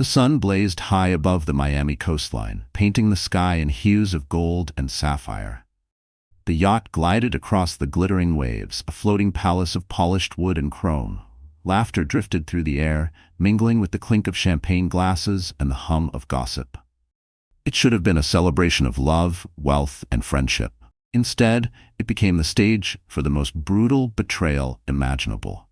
The sun blazed high above the Miami coastline, painting the sky in hues of gold and sapphire. The yacht glided across the glittering waves, a floating palace of polished wood and chrome. Laughter drifted through the air, mingling with the clink of champagne glasses and the hum of gossip. It should have been a celebration of love, wealth, and friendship. Instead, it became the stage for the most brutal betrayal imaginable.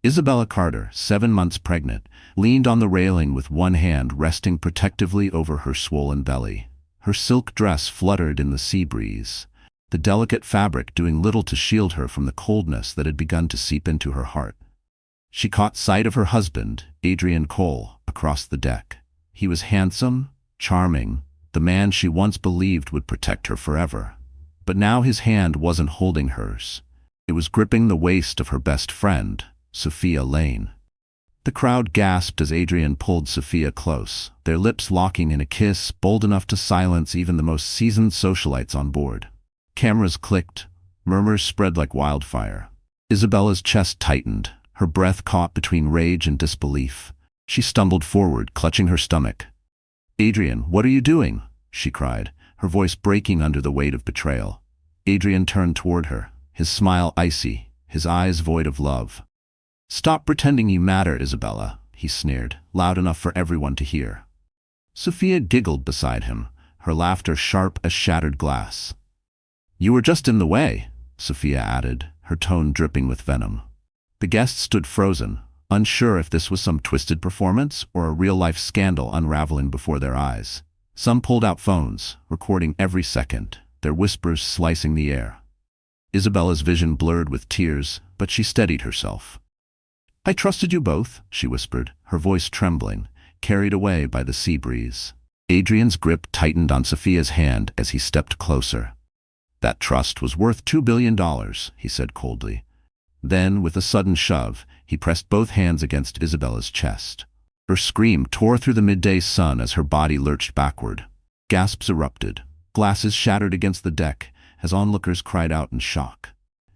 Isabella Carter, 7 months pregnant, leaned on the railing with one hand resting protectively over her swollen belly. Her silk dress fluttered in the sea breeze, the delicate fabric doing little to shield her from the coldness that had begun to seep into her heart. She caught sight of her husband, Adrian Cole, across the deck. He was handsome, charming, the man she once believed would protect her forever. But now his hand wasn't holding hers. It was gripping the waist of her best friend, Sophia Lane. The crowd gasped as Adrian pulled Sophia close, their lips locking in a kiss bold enough to silence even the most seasoned socialites on board. Cameras clicked, murmurs spread like wildfire. Isabella's chest tightened, her breath caught between rage and disbelief. She stumbled forward, clutching her stomach. "Adrian, what are you doing?" she cried, her voice breaking under the weight of betrayal. Adrian turned toward her, his smile icy, his eyes void of love. "Stop pretending you matter, Isabella," he sneered, loud enough for everyone to hear. Sophia giggled beside him, her laughter sharp as shattered glass. "You were just in the way," Sophia added, her tone dripping with venom. The guests stood frozen, unsure if this was some twisted performance or a real-life scandal unraveling before their eyes. Some pulled out phones, recording every second, their whispers slicing the air. Isabella's vision blurred with tears, but she steadied herself. "I trusted you both," she whispered, her voice trembling, carried away by the sea breeze. Adrian's grip tightened on Sophia's hand as he stepped closer. "That trust was worth $2 billion, he said coldly. Then, with a sudden shove, he pressed both hands against Isabella's chest. Her scream tore through the midday sun as her body lurched backward. Gasps erupted. Glasses shattered against the deck as onlookers cried out in shock.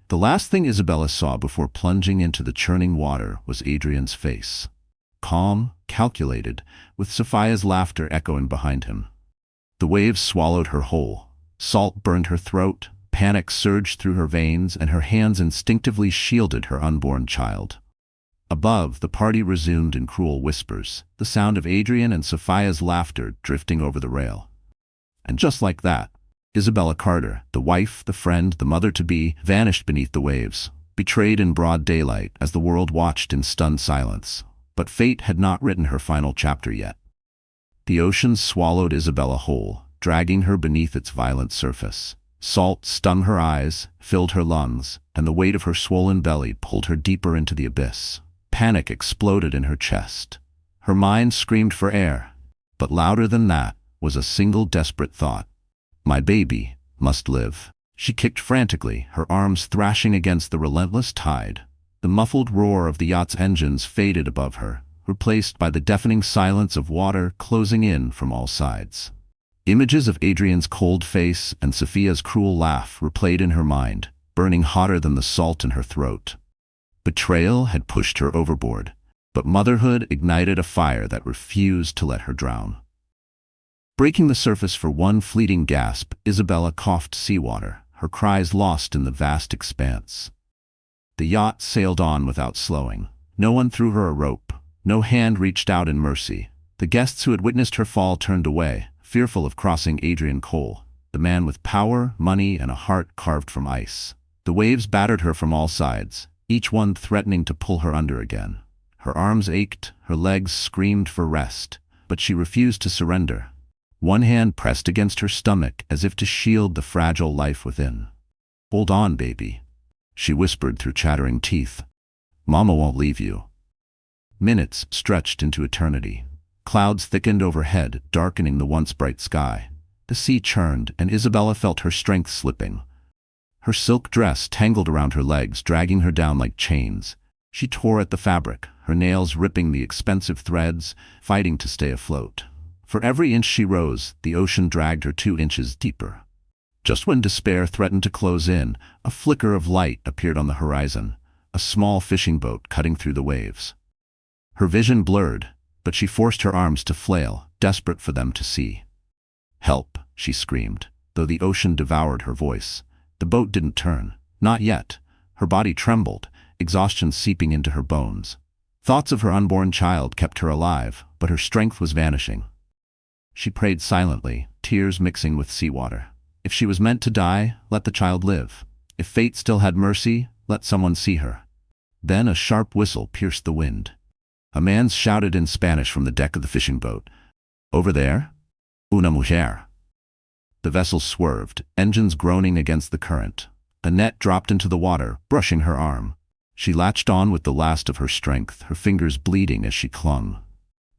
The last thing Isabella saw before plunging into the churning water was Adrian's face. Calm, calculated, with Sophia's laughter echoing behind him. The waves swallowed her whole. Salt burned her throat, panic surged through her veins, and her hands instinctively shielded her unborn child. Above, the party resumed in cruel whispers, the sound of Adrian and Sophia's laughter drifting over the rail. And just like that, Isabella Carter, the wife, the friend, the mother-to-be, vanished beneath the waves, betrayed in broad daylight as the world watched in stunned silence. But fate had not written her final chapter yet. The ocean swallowed Isabella whole, dragging her beneath its violent surface. Salt stung her eyes, filled her lungs, and the weight of her swollen belly pulled her deeper into the abyss. Panic exploded in her chest. Her mind screamed for air, but louder than that was a single desperate thought. My baby must live. She kicked frantically, her arms thrashing against the relentless tide. The muffled roar of the yacht's engines faded above her, replaced by the deafening silence of water closing in from all sides. Images of Adrian's cold face and Sophia's cruel laugh replayed in her mind, burning hotter than the salt in her throat. Betrayal had pushed her overboard, but motherhood ignited a fire that refused to let her drown. Breaking the surface for one fleeting gasp, Isabella coughed seawater, her cries lost in the vast expanse. The yacht sailed on without slowing. No one threw her a rope. No hand reached out in mercy. The guests who had witnessed her fall turned away, fearful of crossing Adrian Cole, the man with power, money, and a heart carved from ice. The waves battered her from all sides, each one threatening to pull her under again. Her arms ached, her legs screamed for rest, but she refused to surrender. One hand pressed against her stomach as if to shield the fragile life within. "Hold on, baby," she whispered through chattering teeth. "Mama won't leave you." Minutes stretched into eternity. Clouds thickened overhead, darkening the once bright sky. The sea churned, and Isabella felt her strength slipping. Her silk dress tangled around her legs, dragging her down like chains. She tore at the fabric, her nails ripping the expensive threads, fighting to stay afloat. For every inch she rose, the ocean dragged her 2 inches deeper. Just when despair threatened to close in, a flicker of light appeared on the horizon, a small fishing boat cutting through the waves. Her vision blurred, but she forced her arms to flail, desperate for them to see. "Help," she screamed, though the ocean devoured her voice. The boat didn't turn. Not yet. Her body trembled, exhaustion seeping into her bones. Thoughts of her unborn child kept her alive, but her strength was vanishing. She prayed silently, tears mixing with seawater. If she was meant to die, let the child live. If fate still had mercy, let someone see her. Then a sharp whistle pierced the wind. A man shouted in Spanish from the deck of the fishing boat. "Over there? Una mujer." The vessel swerved, engines groaning against the current. A net dropped into the water, brushing her arm. She latched on with the last of her strength, her fingers bleeding as she clung.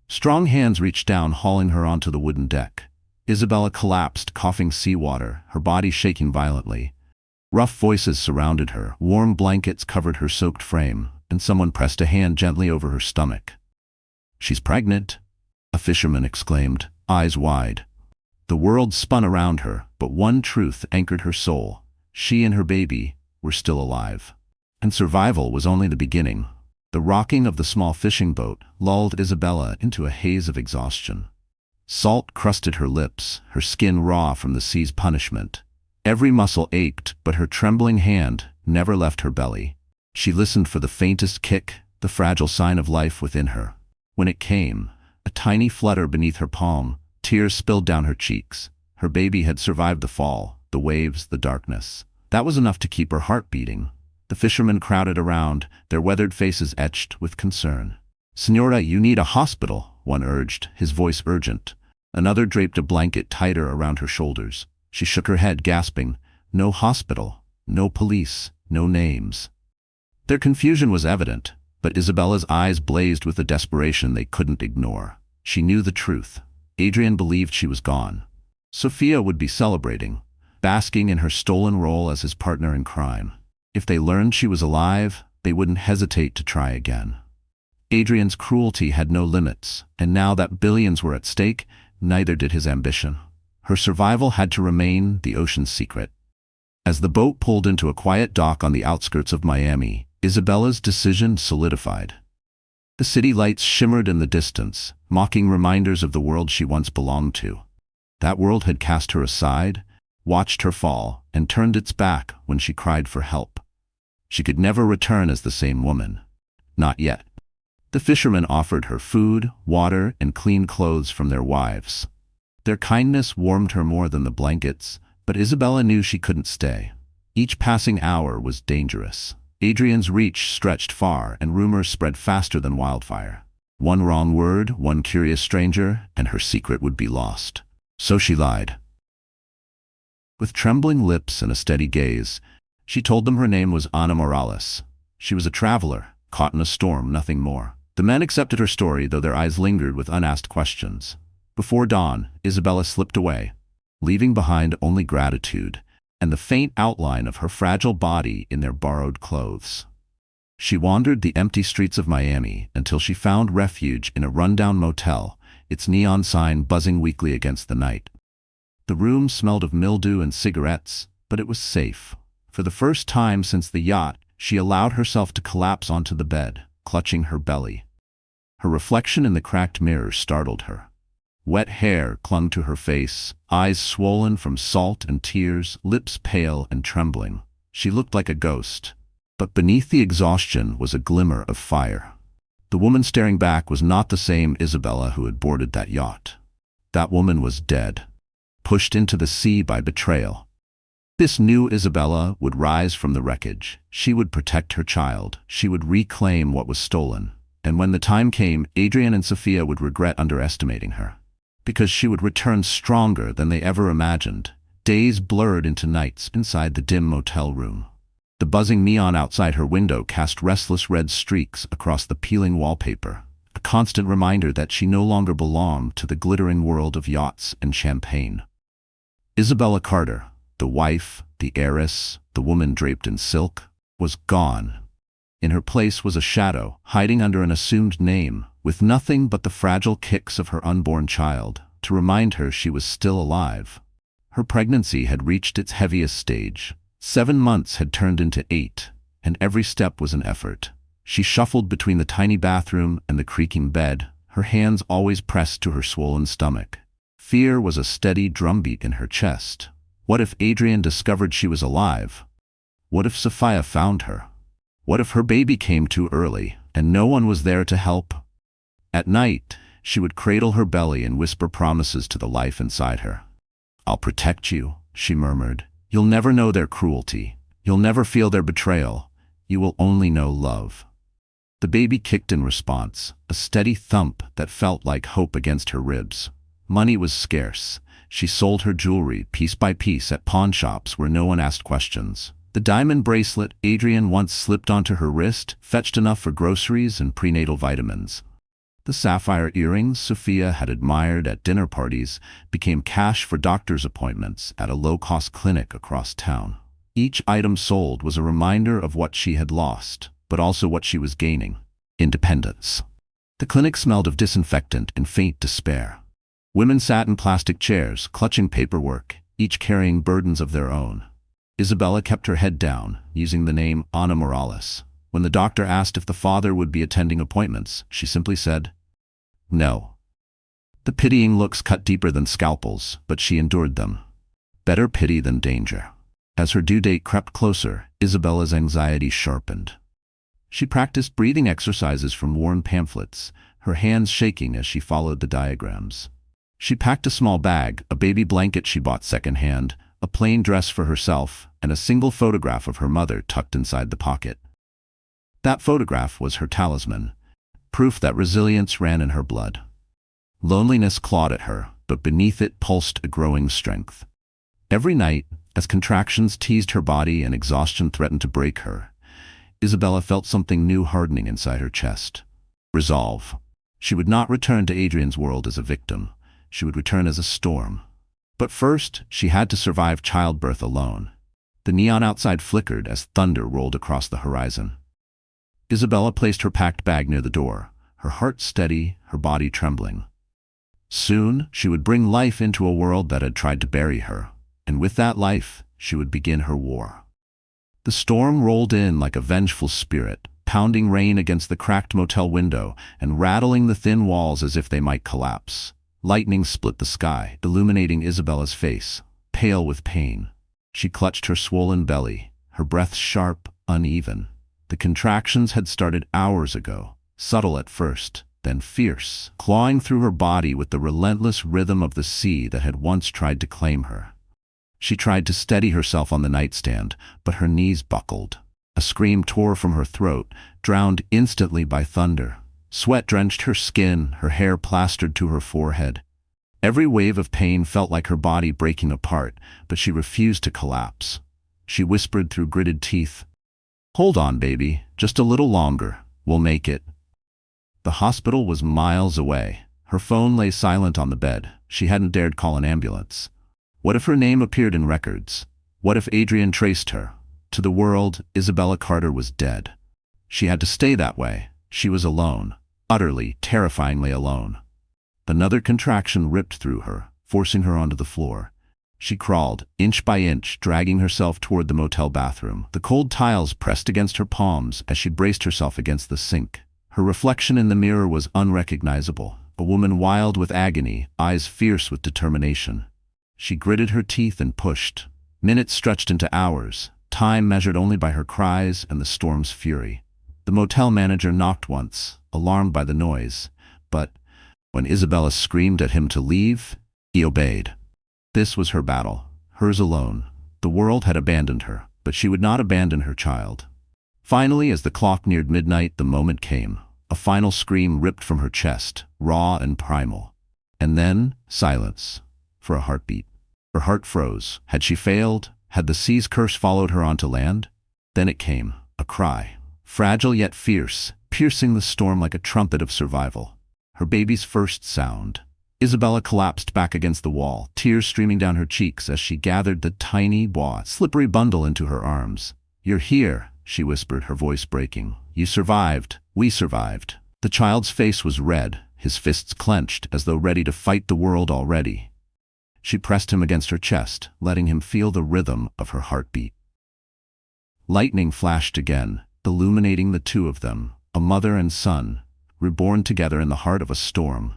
Strong hands reached down, hauling her onto the wooden deck. Isabella collapsed, coughing seawater, her body shaking violently. Rough voices surrounded her, warm blankets covered her soaked frame, and someone pressed a hand gently over her stomach. "She's pregnant," a fisherman exclaimed, eyes wide. The world spun around her, but one truth anchored her soul. She and her baby were still alive. And survival was only the beginning. The rocking of the small fishing boat lulled Isabella into a haze of exhaustion. Salt crusted her lips, her skin raw from the sea's punishment. Every muscle ached, but her trembling hand never left her belly. She listened for the faintest kick, the fragile sign of life within her. When it came, a tiny flutter beneath her palm, tears spilled down her cheeks. Her baby had survived the fall, the waves, the darkness. That was enough to keep her heart beating. The fishermen crowded around, their weathered faces etched with concern. "Senora, you need a hospital," one urged, his voice urgent. Another draped a blanket tighter around her shoulders. She shook her head, gasping, "No hospital, no police, no names." Their confusion was evident, but Isabella's eyes blazed with a desperation they couldn't ignore. She knew the truth. Adrian believed she was gone. Sophia would be celebrating, basking in her stolen role as his partner in crime. If they learned she was alive, they wouldn't hesitate to try again. Adrian's cruelty had no limits, and now that billions were at stake, neither did his ambition. Her survival had to remain the ocean's secret. As the boat pulled into a quiet dock on the outskirts of Miami, Isabella's decision solidified. The city lights shimmered in the distance, mocking reminders of the world she once belonged to. That world had cast her aside, watched her fall, and turned its back when she cried for help. She could never return as the same woman. Not yet. The fishermen offered her food, water, and clean clothes from their wives. Their kindness warmed her more than the blankets, but Isabella knew she couldn't stay. Each passing hour was dangerous. Adrian's reach stretched far, and rumors spread faster than wildfire. One wrong word, one curious stranger, and her secret would be lost. So she lied. With trembling lips and a steady gaze, she told them her name was Ana Morales. She was a traveler, caught in a storm, nothing more. The men accepted her story, though their eyes lingered with unasked questions. Before dawn, Isabella slipped away, leaving behind only gratitude and the faint outline of her fragile body in their borrowed clothes. She wandered the empty streets of Miami until she found refuge in a rundown motel, its neon sign buzzing weakly against the night. The room smelled of mildew and cigarettes, but it was safe. For the first time since the yacht, she allowed herself to collapse onto the bed, clutching her belly. Her reflection in the cracked mirror startled her. Wet hair clung to her face, eyes swollen from salt and tears, lips pale and trembling. She looked like a ghost. But beneath the exhaustion was a glimmer of fire. The woman staring back was not the same Isabella who had boarded that yacht. That woman was dead, pushed into the sea by betrayal. This new Isabella would rise from the wreckage. She would protect her child. She would reclaim what was stolen. And when the time came, Adrian and Sophia would regret underestimating her. Because she would return stronger than they ever imagined. Days blurred into nights inside the dim motel room. The buzzing neon outside her window cast restless red streaks across the peeling wallpaper, a constant reminder that she no longer belonged to the glittering world of yachts and champagne. Isabella Carter, the wife, the heiress, the woman draped in silk, was gone. In her place was a shadow, hiding under an assumed name, with nothing but the fragile kicks of her unborn child to remind her she was still alive. Her pregnancy had reached its heaviest stage. 7 months had turned into 8, and every step was an effort. She shuffled between the tiny bathroom and the creaking bed, her hands always pressed to her swollen stomach. Fear was a steady drumbeat in her chest. What if Adrian discovered she was alive? What if Sophia found her? What if her baby came too early, and no one was there to help? At night, she would cradle her belly and whisper promises to the life inside her. "I'll protect you," she murmured. "You'll never know their cruelty. You'll never feel their betrayal. You will only know love." The baby kicked in response, a steady thump that felt like hope against her ribs. Money was scarce. She sold her jewelry piece by piece at pawn shops where no one asked questions. The diamond bracelet Adrian once slipped onto her wrist fetched enough for groceries and prenatal vitamins. The sapphire earrings Sophia had admired at dinner parties became cash for doctor's appointments at a low-cost clinic across town. Each item sold was a reminder of what she had lost, but also what she was gaining: independence. The clinic smelled of disinfectant and faint despair. Women sat in plastic chairs, clutching paperwork, each carrying burdens of their own. Isabella kept her head down, using the name Ana Morales. When the doctor asked if the father would be attending appointments, she simply said, "No." The pitying looks cut deeper than scalpels, but she endured them. Better pity than danger. As her due date crept closer, Isabella's anxiety sharpened. She practiced breathing exercises from worn pamphlets, her hands shaking as she followed the diagrams. She packed a small bag, a baby blanket she bought secondhand, a plain dress for herself, and a single photograph of her mother tucked inside the pocket. That photograph was her talisman, proof that resilience ran in her blood. Loneliness clawed at her, but beneath it pulsed a growing strength. Every night, as contractions teased her body and exhaustion threatened to break her, Isabella felt something new hardening inside her chest. Resolve. She would not return to Adrian's world as a victim. She would return as a storm. But first, she had to survive childbirth alone. The neon outside flickered as thunder rolled across the horizon. Isabella placed her packed bag near the door, her heart steady, her body trembling. Soon, she would bring life into a world that had tried to bury her, and with that life, she would begin her war. The storm rolled in like a vengeful spirit, pounding rain against the cracked motel window and rattling the thin walls as if they might collapse. Lightning split the sky, illuminating Isabella's face, pale with pain. She clutched her swollen belly, her breath sharp, uneven. The contractions had started hours ago, subtle at first, then fierce, clawing through her body with the relentless rhythm of the sea that had once tried to claim her. She tried to steady herself on the nightstand, but her knees buckled. A scream tore from her throat, drowned instantly by thunder. Sweat drenched her skin, her hair plastered to her forehead. Every wave of pain felt like her body breaking apart, but she refused to collapse. She whispered through gritted teeth, "Hold on, baby, just a little longer. We'll make it." The hospital was miles away. Her phone lay silent on the bed. She hadn't dared call an ambulance. What if her name appeared in records? What if Adrian traced her? To the world, Isabella Carter was dead. She had to stay that way. She was alone, utterly, terrifyingly alone. Another contraction ripped through her, forcing her onto the floor. She crawled, inch by inch, dragging herself toward the motel bathroom. The cold tiles pressed against her palms as she braced herself against the sink. Her reflection in the mirror was unrecognizable, a woman wild with agony, eyes fierce with determination. She gritted her teeth and pushed. Minutes stretched into hours, time measured only by her cries and the storm's fury. The motel manager knocked once, alarmed by the noise, but when Isabella screamed at him to leave, he obeyed. This was her battle, hers alone. The world had abandoned her, but she would not abandon her child. Finally, as the clock neared midnight, the moment came. A final scream ripped from her chest, raw and primal. And then, silence, for a heartbeat. Her heart froze. Had she failed? Had the sea's curse followed her onto land? Then it came, a cry, fragile yet fierce, piercing the storm like a trumpet of survival. Her baby's first sound. Isabella collapsed back against the wall, tears streaming down her cheeks as she gathered the tiny, slippery bundle into her arms. "You're here," she whispered, her voice breaking. "You survived. We survived." The child's face was red, his fists clenched as though ready to fight the world already. She pressed him against her chest, letting him feel the rhythm of her heartbeat. Lightning flashed again, illuminating the two of them, a mother and son, reborn together in the heart of a storm.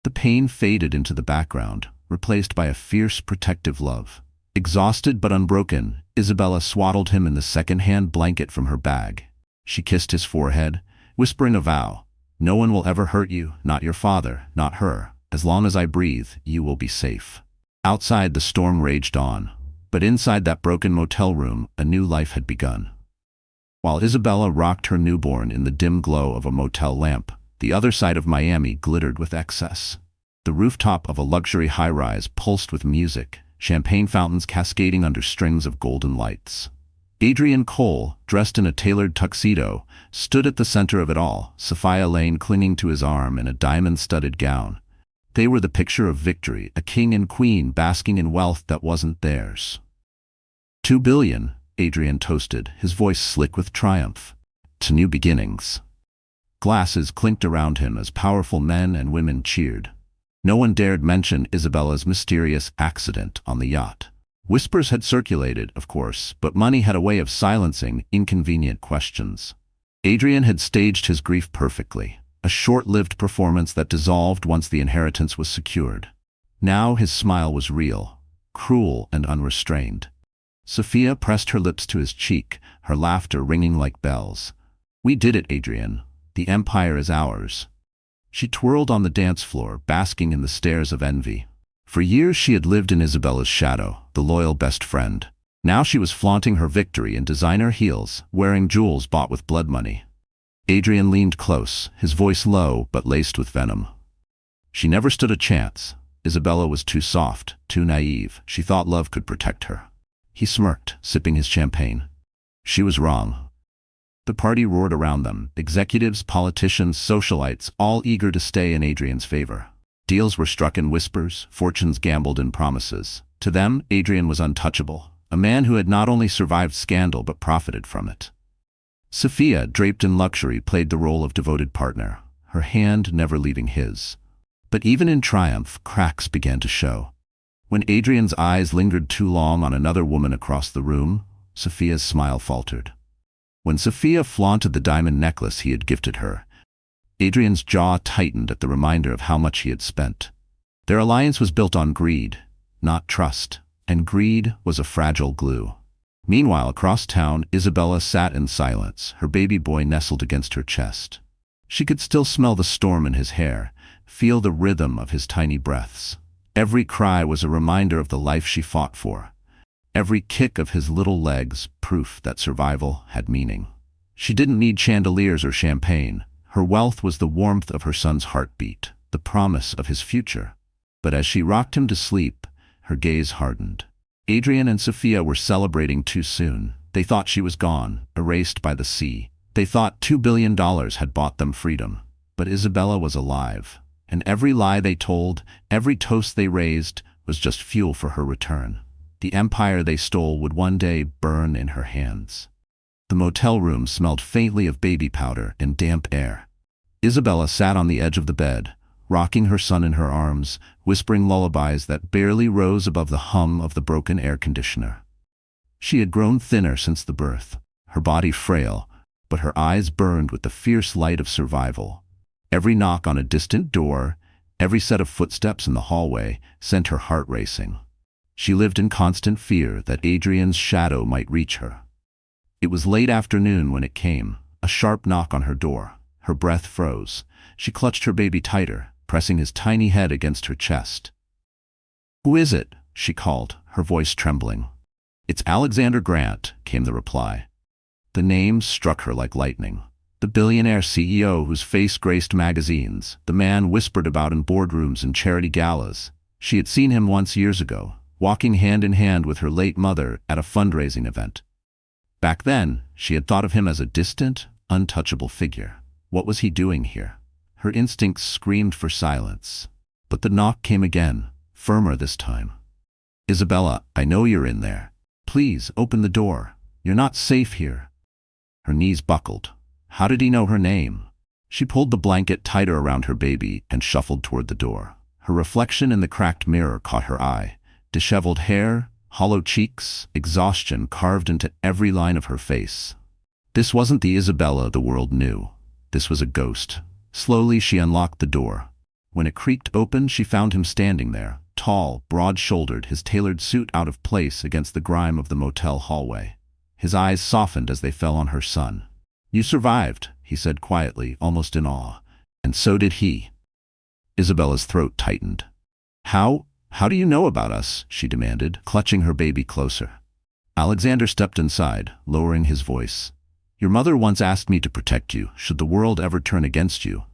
The pain faded into the background, replaced by a fierce protective love. Exhausted but unbroken, Isabella swaddled him in the second-hand blanket from her bag. She kissed his forehead, whispering a vow. "No one will ever hurt you, not your father, not her. As long as I breathe, you will be safe." Outside, the storm raged on, but inside that broken motel room, a new life had begun. While Isabella rocked her newborn in the dim glow of a motel lamp, the other side of Miami glittered with excess. The rooftop of a luxury high-rise pulsed with music, champagne fountains cascading under strings of golden lights. Adrian Cole, dressed in a tailored tuxedo, stood at the center of it all, Sophia Lane clinging to his arm in a diamond-studded gown. They were the picture of victory, a king and queen basking in wealth that wasn't theirs. "2 billion, Adrian toasted, his voice slick with triumph. "To new beginnings." Glasses clinked around him as powerful men and women cheered. No one dared mention Isabella's mysterious accident on the yacht. Whispers had circulated, of course, but money had a way of silencing inconvenient questions. Adrian had staged his grief perfectly, a short-lived performance that dissolved once the inheritance was secured. Now his smile was real, cruel and unrestrained. Sophia pressed her lips to his cheek, her laughter ringing like bells. "We did it, Adrian. The empire is ours." She twirled on the dance floor, basking in the stares of envy. For years she had lived in Isabella's shadow, the loyal best friend. Now she was flaunting her victory in designer heels, wearing jewels bought with blood money. Adrian leaned close, his voice low but laced with venom. She never stood a chance. Isabella was too soft, too naive. She thought love could protect her. He smirked, sipping his champagne. She was wrong. The party roared around them, executives, politicians, socialites, all eager to stay in Adrian's favor. Deals were struck in whispers, fortunes gambled in promises. To them, Adrian was untouchable, a man who had not only survived scandal but profited from it. Sophia, draped in luxury, played the role of devoted partner, her hand never leaving his. But even in triumph, cracks began to show. When Adrian's eyes lingered too long on another woman across the room, Sophia's smile faltered. When Sophia flaunted the diamond necklace he had gifted her, Adrian's jaw tightened at the reminder of how much he had spent. Their alliance was built on greed, not trust, and greed was a fragile glue. Meanwhile, across town, Isabella sat in silence, her baby boy nestled against her chest. She could still smell the storm in his hair, feel the rhythm of his tiny breaths. Every cry was a reminder of the life she fought for. Every kick of his little legs, proof that survival had meaning. She didn't need chandeliers or champagne. Her wealth was the warmth of her son's heartbeat, the promise of his future. But as she rocked him to sleep, her gaze hardened. Adrian and Sophia were celebrating too soon. They thought she was gone, erased by the sea. They thought $2 billion had bought them freedom. But Isabella was alive, and every lie they told, every toast they raised, was just fuel for her return. The empire they stole would one day burn in her hands. The motel room smelled faintly of baby powder and damp air. Isabella sat on the edge of the bed, rocking her son in her arms, whispering lullabies that barely rose above the hum of the broken air conditioner. She had grown thinner since the birth, her body frail, but her eyes burned with the fierce light of survival. Every knock on a distant door, every set of footsteps in the hallway, sent her heart racing. She lived in constant fear that Adrian's shadow might reach her. It was late afternoon when it came, a sharp knock on her door. Her breath froze. She clutched her baby tighter, pressing his tiny head against her chest. "Who is it?" she called, her voice trembling. "It's Alexander Grant," came the reply. The name struck her like lightning. The billionaire CEO whose face graced magazines, the man whispered about in boardrooms and charity galas. She had seen him once years ago, walking hand in hand with her late mother at a fundraising event. Back then, she had thought of him as a distant, untouchable figure. What was he doing here? Her instincts screamed for silence. But the knock came again, firmer this time. "Isabella, I know you're in there. Please, open the door. You're not safe here." Her knees buckled. How did he know her name? She pulled the blanket tighter around her baby and shuffled toward the door. Her reflection in the cracked mirror caught her eye. Disheveled hair, hollow cheeks, exhaustion carved into every line of her face. This wasn't the Isabella the world knew. This was a ghost. Slowly she unlocked the door. When it creaked open, she found him standing there, tall, broad-shouldered, his tailored suit out of place against the grime of the motel hallway. His eyes softened as they fell on her son. "You survived," he said quietly, almost in awe. "And so did he." Isabella's throat tightened. How do you know about us?" she demanded, clutching her baby closer. Alexander stepped inside, lowering his voice. "Your mother once asked me to protect you, should the world ever turn against you.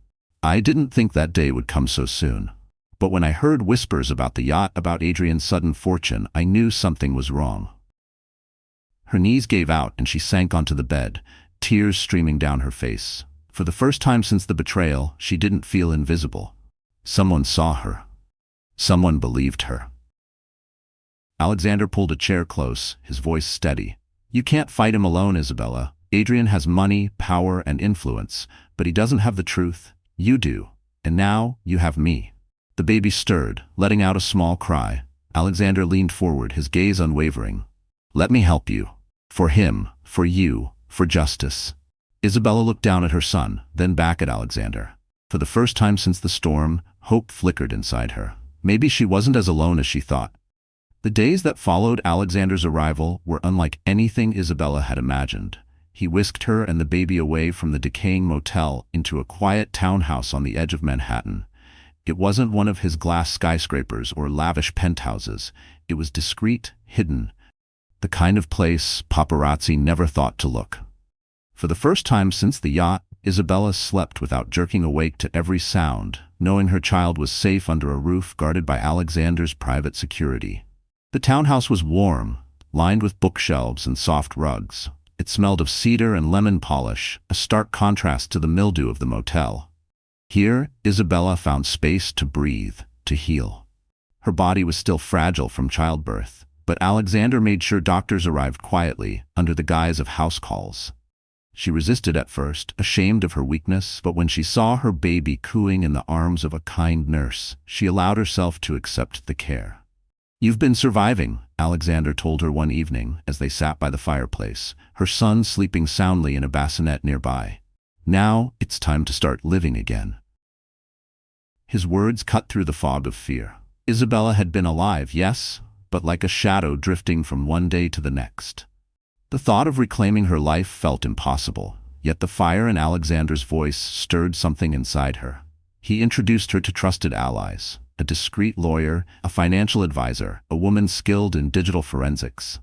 I didn't think that day would come so soon. But when I heard whispers about the yacht, about Adrian's sudden fortune, I knew something was wrong." Her knees gave out and she sank onto the bed, tears streaming down her face. For the first time since the betrayal, she didn't feel invisible. Someone saw her. Someone believed her. Alexander pulled a chair close, his voice steady. "You can't fight him alone, Isabella. Adrian has money, power, and influence, but he doesn't have the truth. You do. And now, you have me." The baby stirred, letting out a small cry. Alexander leaned forward, his gaze unwavering. "Let me help you. For him, for you, for justice." Isabella looked down at her son, then back at Alexander. For the first time since the storm, hope flickered inside her. Maybe she wasn't as alone as she thought. The days that followed Alexander's arrival were unlike anything Isabella had imagined. He whisked her and the baby away from the decaying motel into a quiet townhouse on the edge of Manhattan. It wasn't one of his glass skyscrapers or lavish penthouses. It was discreet, hidden, the kind of place paparazzi never thought to look. For the first time since the yacht, Isabella slept without jerking awake to every sound, knowing her child was safe under a roof guarded by Alexander's private security. The townhouse was warm, lined with bookshelves and soft rugs. It smelled of cedar and lemon polish, a stark contrast to the mildew of the motel. Here, Isabella found space to breathe, to heal. Her body was still fragile from childbirth, but Alexander made sure doctors arrived quietly, under the guise of house calls. She resisted at first, ashamed of her weakness, but when she saw her baby cooing in the arms of a kind nurse, she allowed herself to accept the care. "You've been surviving," Alexander told her one evening as they sat by the fireplace, her son sleeping soundly in a bassinet nearby. "Now, it's time to start living again." His words cut through the fog of fear. Isabella had been alive, yes, but like a shadow drifting from one day to the next. The thought of reclaiming her life felt impossible, yet the fire in Alexander's voice stirred something inside her. He introduced her to trusted allies, a discreet lawyer, a financial advisor, a woman skilled in digital forensics.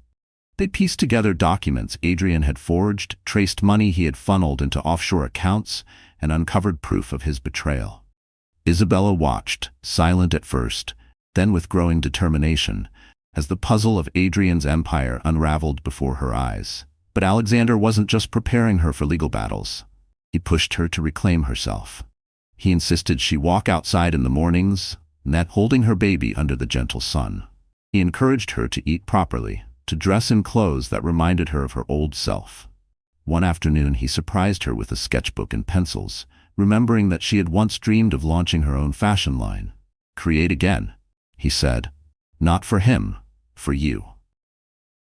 They pieced together documents Adrian had forged, traced money he had funneled into offshore accounts, and uncovered proof of his betrayal. Isabella watched, silent at first, then with growing determination, as the puzzle of Adrian's empire unraveled before her eyes. But Alexander wasn't just preparing her for legal battles. He pushed her to reclaim herself. He insisted she walk outside in the mornings, holding her baby under the gentle sun. He encouraged her to eat properly, to dress in clothes that reminded her of her old self. One afternoon he surprised her with a sketchbook and pencils, remembering that she had once dreamed of launching her own fashion line. "Create again," he said. "Not for him, for you."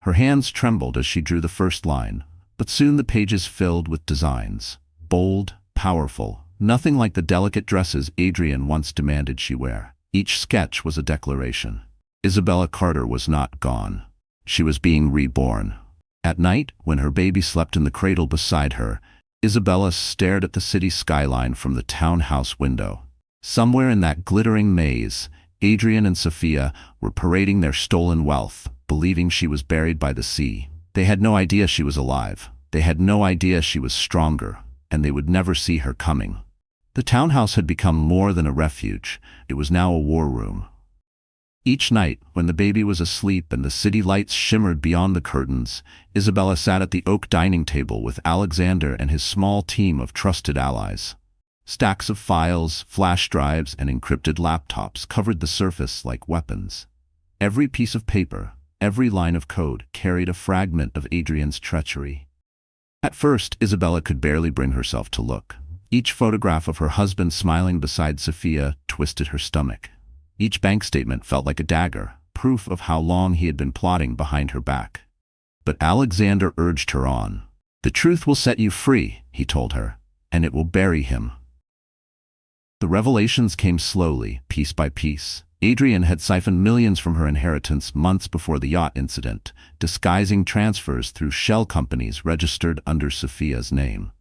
Her hands trembled as she drew the first line, but soon the pages filled with designs. Bold, powerful, nothing like the delicate dresses Adrian once demanded she wear. Each sketch was a declaration. Isabella Carter was not gone. She was being reborn. At night, when her baby slept in the cradle beside her, Isabella stared at the city skyline from the townhouse window. Somewhere in that glittering maze, Adrian and Sophia were parading their stolen wealth, believing she was buried by the sea. They had no idea she was alive. They had no idea she was stronger, and they would never see her coming. The townhouse had become more than a refuge. It was now a war room. Each night, when the baby was asleep and the city lights shimmered beyond the curtains, Isabella sat at the oak dining table with Alexander and his small team of trusted allies. Stacks of files, flash drives, and encrypted laptops covered the surface like weapons. Every piece of paper, every line of code carried a fragment of Adrian's treachery. At first, Isabella could barely bring herself to look. Each photograph of her husband smiling beside Sophia twisted her stomach. Each bank statement felt like a dagger, proof of how long he had been plotting behind her back. But Alexander urged her on. "The truth will set you free," he told her, "and it will bury him." The revelations came slowly, piece by piece. Adrian had siphoned millions from her inheritance months before the yacht incident, disguising transfers through shell companies registered under Sophia's name.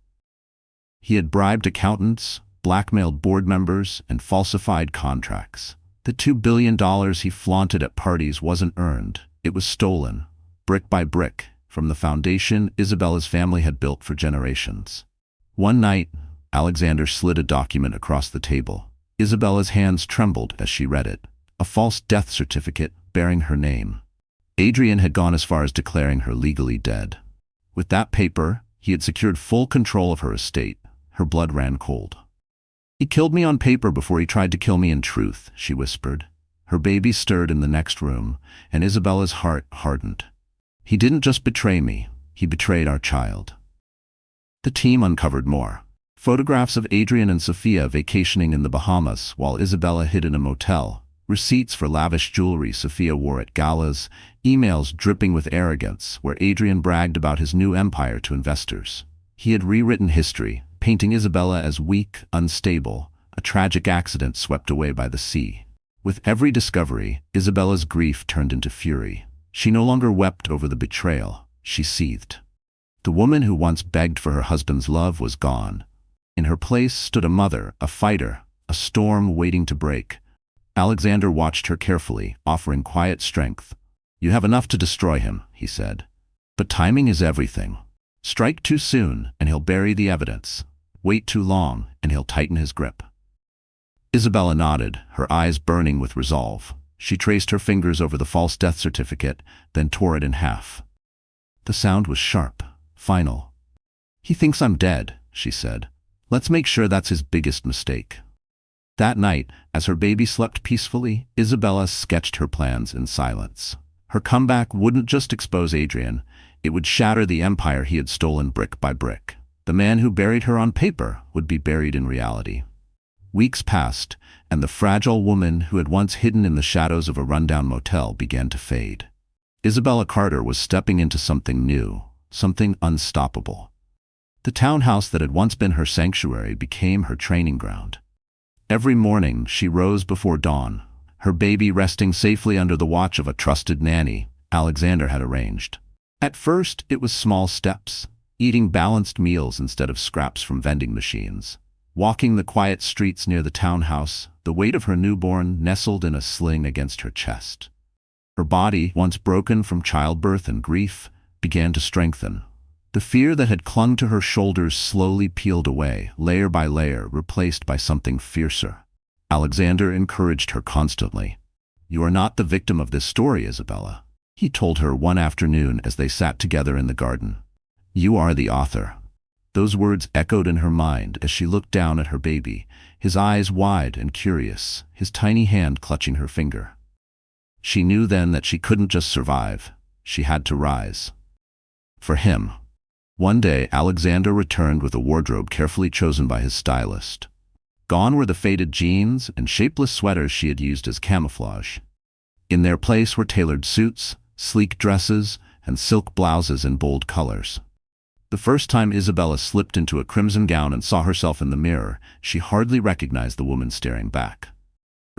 He had bribed accountants, blackmailed board members, and falsified contracts. The $2 billion he flaunted at parties wasn't earned, it was stolen, brick by brick, from the foundation Isabella's family had built for generations. One night, Alexander slid a document across the table. Isabella's hands trembled as she read it. A false death certificate bearing her name. Adrian had gone as far as declaring her legally dead. With that paper, he had secured full control of her estate. Her blood ran cold. "He killed me on paper before he tried to kill me in truth," she whispered. Her baby stirred in the next room, and Isabella's heart hardened. "He didn't just betray me, he betrayed our child." The team uncovered more. Photographs of Adrian and Sophia vacationing in the Bahamas while Isabella hid in a motel. Receipts for lavish jewelry Sophia wore at galas. Emails dripping with arrogance where Adrian bragged about his new empire to investors. He had rewritten history, painting Isabella as weak, unstable, a tragic accident swept away by the sea. With every discovery, Isabella's grief turned into fury. She no longer wept over the betrayal, she seethed. The woman who once begged for her husband's love was gone. In her place stood a mother, a fighter, a storm waiting to break. Alexander watched her carefully, offering quiet strength. "You have enough to destroy him," he said. "But timing is everything. Strike too soon, and he'll bury the evidence. Wait too long, and he'll tighten his grip." Isabella nodded, her eyes burning with resolve. She traced her fingers over the false death certificate, then tore it in half. The sound was sharp, final. "He thinks I'm dead," she said. "Let's make sure that's his biggest mistake." That night, as her baby slept peacefully, Isabella sketched her plans in silence. Her comeback wouldn't just expose Adrian, it would shatter the empire he had stolen brick by brick. The man who buried her on paper would be buried in reality. Weeks passed, and the fragile woman who had once hidden in the shadows of a rundown motel began to fade. Isabella Carter was stepping into something new, something unstoppable. The townhouse that had once been her sanctuary became her training ground. Every morning she rose before dawn, her baby resting safely under the watch of a trusted nanny Alexander had arranged. At first it was small steps, eating balanced meals instead of scraps from vending machines. Walking the quiet streets near the townhouse, the weight of her newborn nestled in a sling against her chest. Her body, once broken from childbirth and grief, began to strengthen. The fear that had clung to her shoulders slowly peeled away, layer by layer, replaced by something fiercer. Alexander encouraged her constantly. "You are not the victim of this story, Isabella," he told her one afternoon as they sat together in the garden. "You are the author." Those words echoed in her mind as she looked down at her baby, his eyes wide and curious, his tiny hand clutching her finger. She knew then that she couldn't just survive, she had to rise. For him. One day, Alexander returned with a wardrobe carefully chosen by his stylist. Gone were the faded jeans and shapeless sweaters she had used as camouflage. In their place were tailored suits, sleek dresses, and silk blouses in bold colors. The first time Isabella slipped into a crimson gown and saw herself in the mirror, she hardly recognized the woman staring back.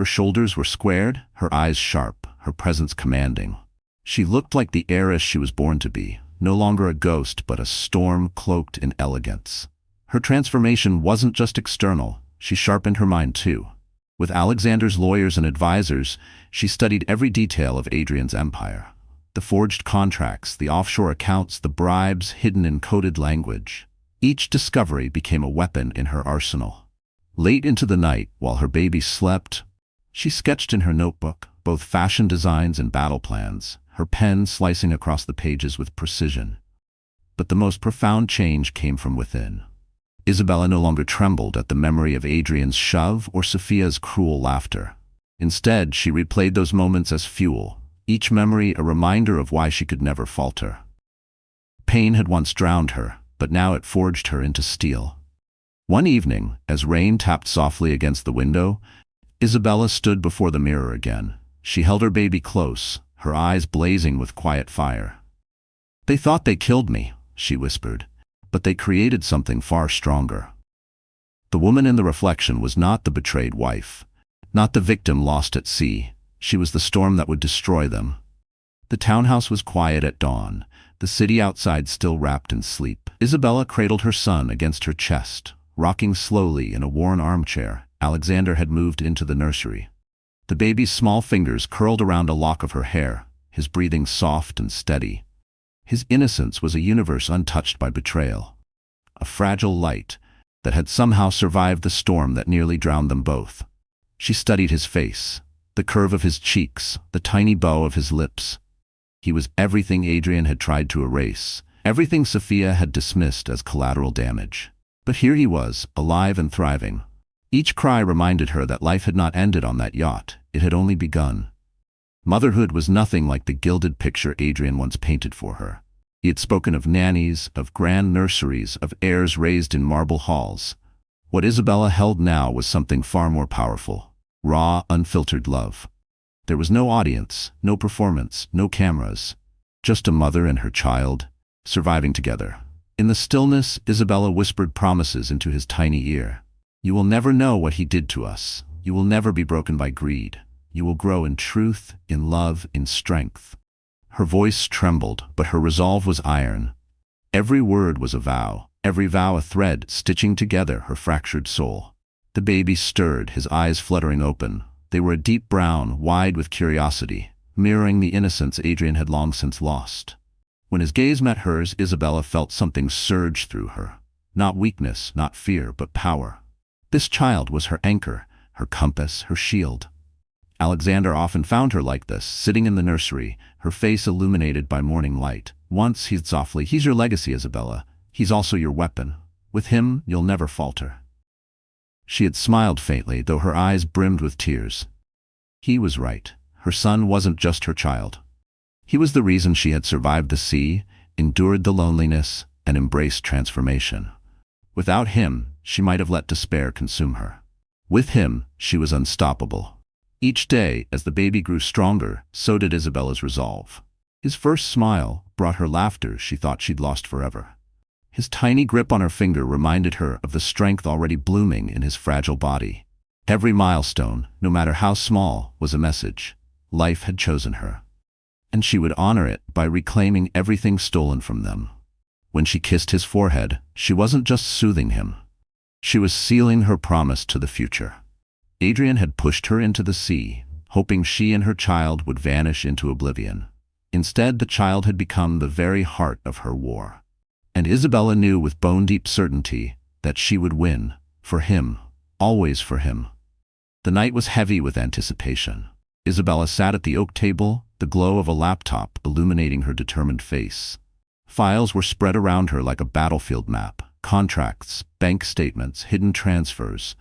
Her shoulders were squared, her eyes sharp, her presence commanding. She looked like the heiress she was born to be, no longer a ghost but a storm cloaked in elegance. Her transformation wasn't just external, she sharpened her mind too. With Alexander's lawyers and advisors, she studied every detail of Adrian's empire. The forged contracts, the offshore accounts, the bribes hidden in coded language. Each discovery became a weapon in her arsenal. Late into the night, while her baby slept, she sketched in her notebook both fashion designs and battle plans, her pen slicing across the pages with precision. But the most profound change came from within. Isabella no longer trembled at the memory of Adrian's shove or Sophia's cruel laughter. Instead, she replayed those moments as fuel, each memory a reminder of why she could never falter. Pain had once drowned her, but now it forged her into steel. One evening, as rain tapped softly against the window, Isabella stood before the mirror again. She held her baby close, her eyes blazing with quiet fire. "They thought they killed me," she whispered, "but they created something far stronger." The woman in the reflection was not the betrayed wife, not the victim lost at sea. She was the storm that would destroy them. The townhouse was quiet at dawn, the city outside still wrapped in sleep. Isabella cradled her son against her chest, rocking slowly in a worn armchair. Alexander had moved into the nursery. The baby's small fingers curled around a lock of her hair, his breathing soft and steady. His innocence was a universe untouched by betrayal, a fragile light that had somehow survived the storm that nearly drowned them both. She studied his face, the curve of his cheeks, the tiny bow of his lips. He was everything Adrian had tried to erase, everything Sophia had dismissed as collateral damage. But here he was, alive and thriving. Each cry reminded her that life had not ended on that yacht, it had only begun. Motherhood was nothing like the gilded picture Adrian once painted for her. He had spoken of nannies, of grand nurseries, of heirs raised in marble halls. What Isabella held now was something far more powerful: raw, unfiltered love. There was no audience, no performance, no cameras. Just a mother and her child, surviving together. In the stillness, Isabella whispered promises into his tiny ear. "You will never know what he did to us. You will never be broken by greed. You will grow in truth, in love, in strength." Her voice trembled, but her resolve was iron. Every word was a vow, every vow a thread stitching together her fractured soul. The baby stirred, his eyes fluttering open. They were a deep brown, wide with curiosity, mirroring the innocence Adrian had long since lost. When his gaze met hers, Isabella felt something surge through her. Not weakness, not fear, but power. This child was her anchor, her compass, her shield. Alexander often found her like this, sitting in the nursery, her face illuminated by morning light. Once he said softly, "He's your legacy, Isabella. He's also your weapon. With him, you'll never falter." She had smiled faintly, though her eyes brimmed with tears. He was right. Her son wasn't just her child. He was the reason she had survived the sea, endured the loneliness, and embraced transformation. Without him, she might have let despair consume her. With him, she was unstoppable. Each day, as the baby grew stronger, so did Isabella's resolve. His first smile brought her laughter she thought she'd lost forever. His tiny grip on her finger reminded her of the strength already blooming in his fragile body. Every milestone, no matter how small, was a message. Life had chosen her. And she would honor it by reclaiming everything stolen from them. When she kissed his forehead, she wasn't just soothing him. She was sealing her promise to the future. Adrian had pushed her into the sea, hoping she and her child would vanish into oblivion. Instead, the child had become the very heart of her war. And Isabella knew with bone-deep certainty that she would win, for him, always for him. The night was heavy with anticipation. Isabella sat at the oak table, the glow of a laptop illuminating her determined face. Files were spread around her like a battlefield map: contracts, bank statements, hidden transfers,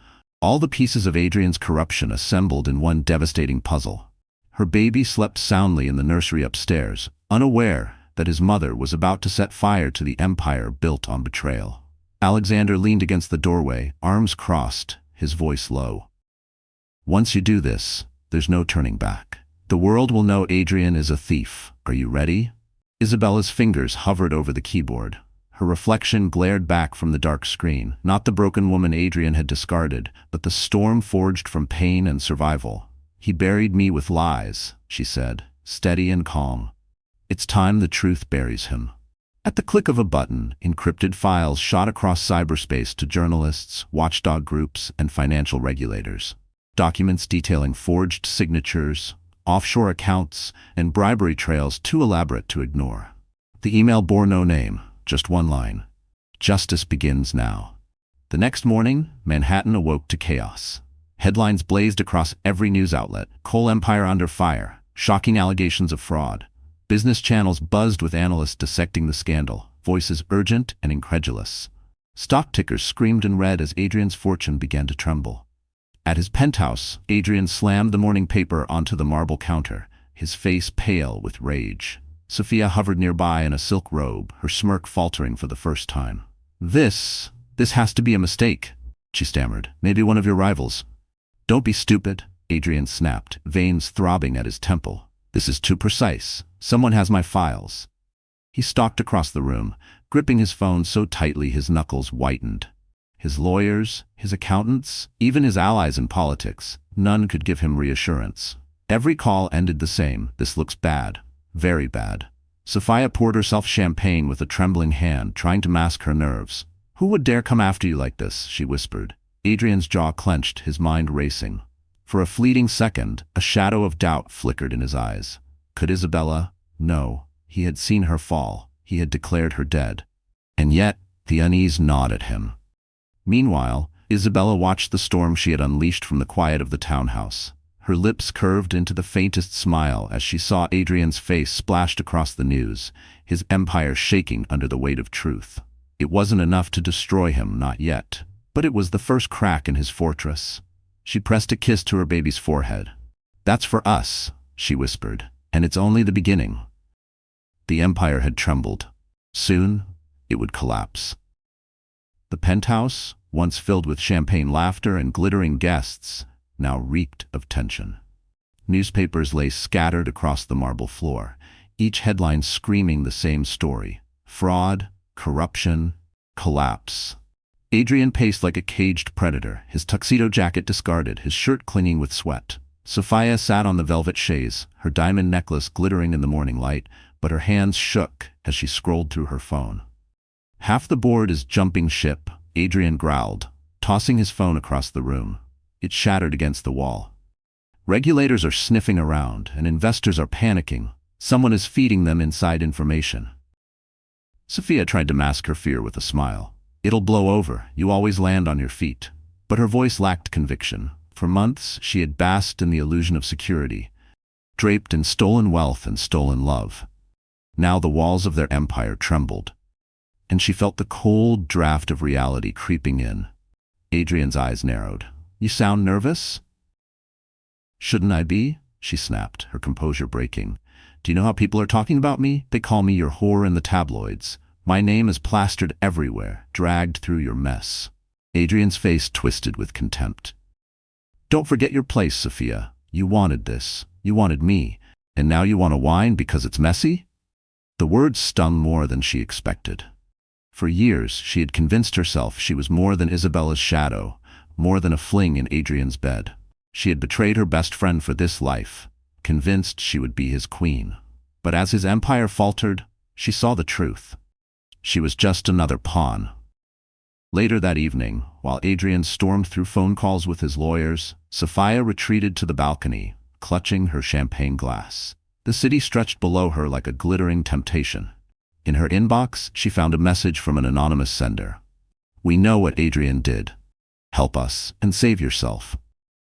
all the pieces of Adrian's corruption assembled in one devastating puzzle. Her baby slept soundly in the nursery upstairs, unaware that his mother was about to set fire to the empire built on betrayal. Alexander leaned against the doorway, arms crossed, his voice low. "Once you do this, there's no turning back. The world will know Adrian is a thief. Are you ready?" Isabella's fingers hovered over the keyboard. Her reflection glared back from the dark screen, not the broken woman Adrian had discarded, but the storm forged from pain and survival. "He buried me with lies," she said, steady and calm. "It's time the truth buries him." At the click of a button, encrypted files shot across cyberspace to journalists, watchdog groups, and financial regulators. Documents detailing forged signatures, offshore accounts, and bribery trails too elaborate to ignore. The email bore no name, just one line: "Justice begins now." The next morning, Manhattan awoke to chaos. Headlines blazed across every news outlet: "Coal Empire under fire," "Shocking allegations of fraud." Business channels buzzed with analysts dissecting the scandal, voices urgent and incredulous. Stock tickers screamed in red as Adrian's fortune began to tremble. At his penthouse, Adrian slammed the morning paper onto the marble counter, his face pale with rage. Sophia hovered nearby in a silk robe, her smirk faltering for the first time. This has to be a mistake," she stammered. "Maybe one of your rivals." "Don't be stupid," Adrian snapped, veins throbbing at his temple. "This is too precise. Someone has my files." He stalked across the room, gripping his phone so tightly his knuckles whitened. His lawyers, his accountants, even his allies in politics, none could give him reassurance. Every call ended the same: "This looks bad. Very bad." Sophia poured herself champagne with a trembling hand, trying to mask her nerves. "Who would dare come after you like this?" she whispered. Adrian's jaw clenched, his mind racing. For a fleeting second, a shadow of doubt flickered in his eyes. Could Isabella? No. He had seen her fall. He had declared her dead. And yet, the unease gnawed at him. Meanwhile, Isabella watched the storm she had unleashed from the quiet of the townhouse. Her lips curved into the faintest smile as she saw Adrian's face splashed across the news, his empire shaking under the weight of truth. It wasn't enough to destroy him, not yet. But it was the first crack in his fortress. She pressed a kiss to her baby's forehead. "That's for us," she whispered, "and it's only the beginning." The empire had trembled. Soon, it would collapse. The penthouse, once filled with champagne laughter and glittering guests, now reeked of tension. Newspapers lay scattered across the marble floor, each headline screaming the same story: fraud, corruption, collapse. Adrian paced like a caged predator, his tuxedo jacket discarded, his shirt clinging with sweat. Sophia sat on the velvet chaise, her diamond necklace glittering in the morning light, but her hands shook as she scrolled through her phone. "Half the board is jumping ship," Adrian growled, tossing his phone across the room. It shattered against the wall. "Regulators are sniffing around, and investors are panicking. Someone is feeding them inside information." Sophia tried to mask her fear with a smile. "It'll blow over. You always land on your feet." But her voice lacked conviction. For months, she had basked in the illusion of security, draped in stolen wealth and stolen love. Now the walls of their empire trembled, and she felt the cold draft of reality creeping in. Adrian's eyes narrowed. "You sound nervous?" "Shouldn't I be?" she snapped, her composure breaking. "Do you know how people are talking about me? They call me your whore in the tabloids. My name is plastered everywhere, dragged through your mess." Adrian's face twisted with contempt. "Don't forget your place, Sophia. You wanted this. You wanted me. And now you want to whine because it's messy?" The words stung more than she expected. For years, she had convinced herself she was more than Isabella's shadow, more than a fling in Adrian's bed. She had betrayed her best friend for this life, convinced she would be his queen. But as his empire faltered, she saw the truth. She was just another pawn. Later that evening, while Adrian stormed through phone calls with his lawyers, Sophia retreated to the balcony, clutching her champagne glass. The city stretched below her like a glittering temptation. In her inbox, she found a message from an anonymous sender. "We know what Adrian did. Help us and save yourself."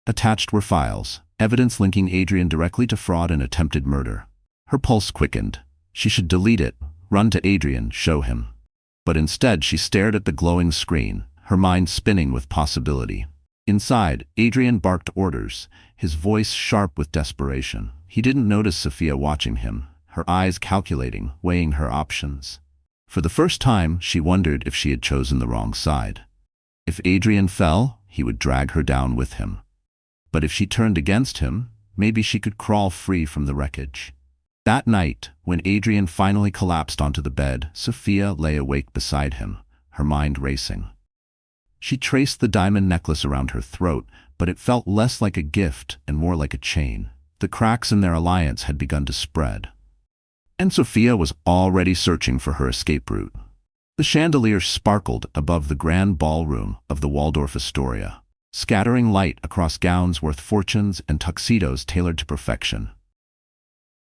Attached were files, evidence linking Adrian directly to fraud and attempted murder. Her pulse quickened. She should delete it, run to Adrian, show him. But instead she stared at the glowing screen, her mind spinning with possibility. Inside, Adrian barked orders, his voice sharp with desperation. He didn't notice Sophia watching him, her eyes calculating, weighing her options. For the first time, she wondered if she had chosen the wrong side. If Adrian fell, he would drag her down with him. But if she turned against him, maybe she could crawl free from the wreckage. That night, when Adrian finally collapsed onto the bed, Sophia lay awake beside him, her mind racing. She traced the diamond necklace around her throat, but it felt less like a gift and more like a chain. The cracks in their alliance had begun to spread. And Sophia was already searching for her escape route. The chandelier sparkled above the grand ballroom of the Waldorf Astoria, scattering light across gowns worth fortunes and tuxedos tailored to perfection.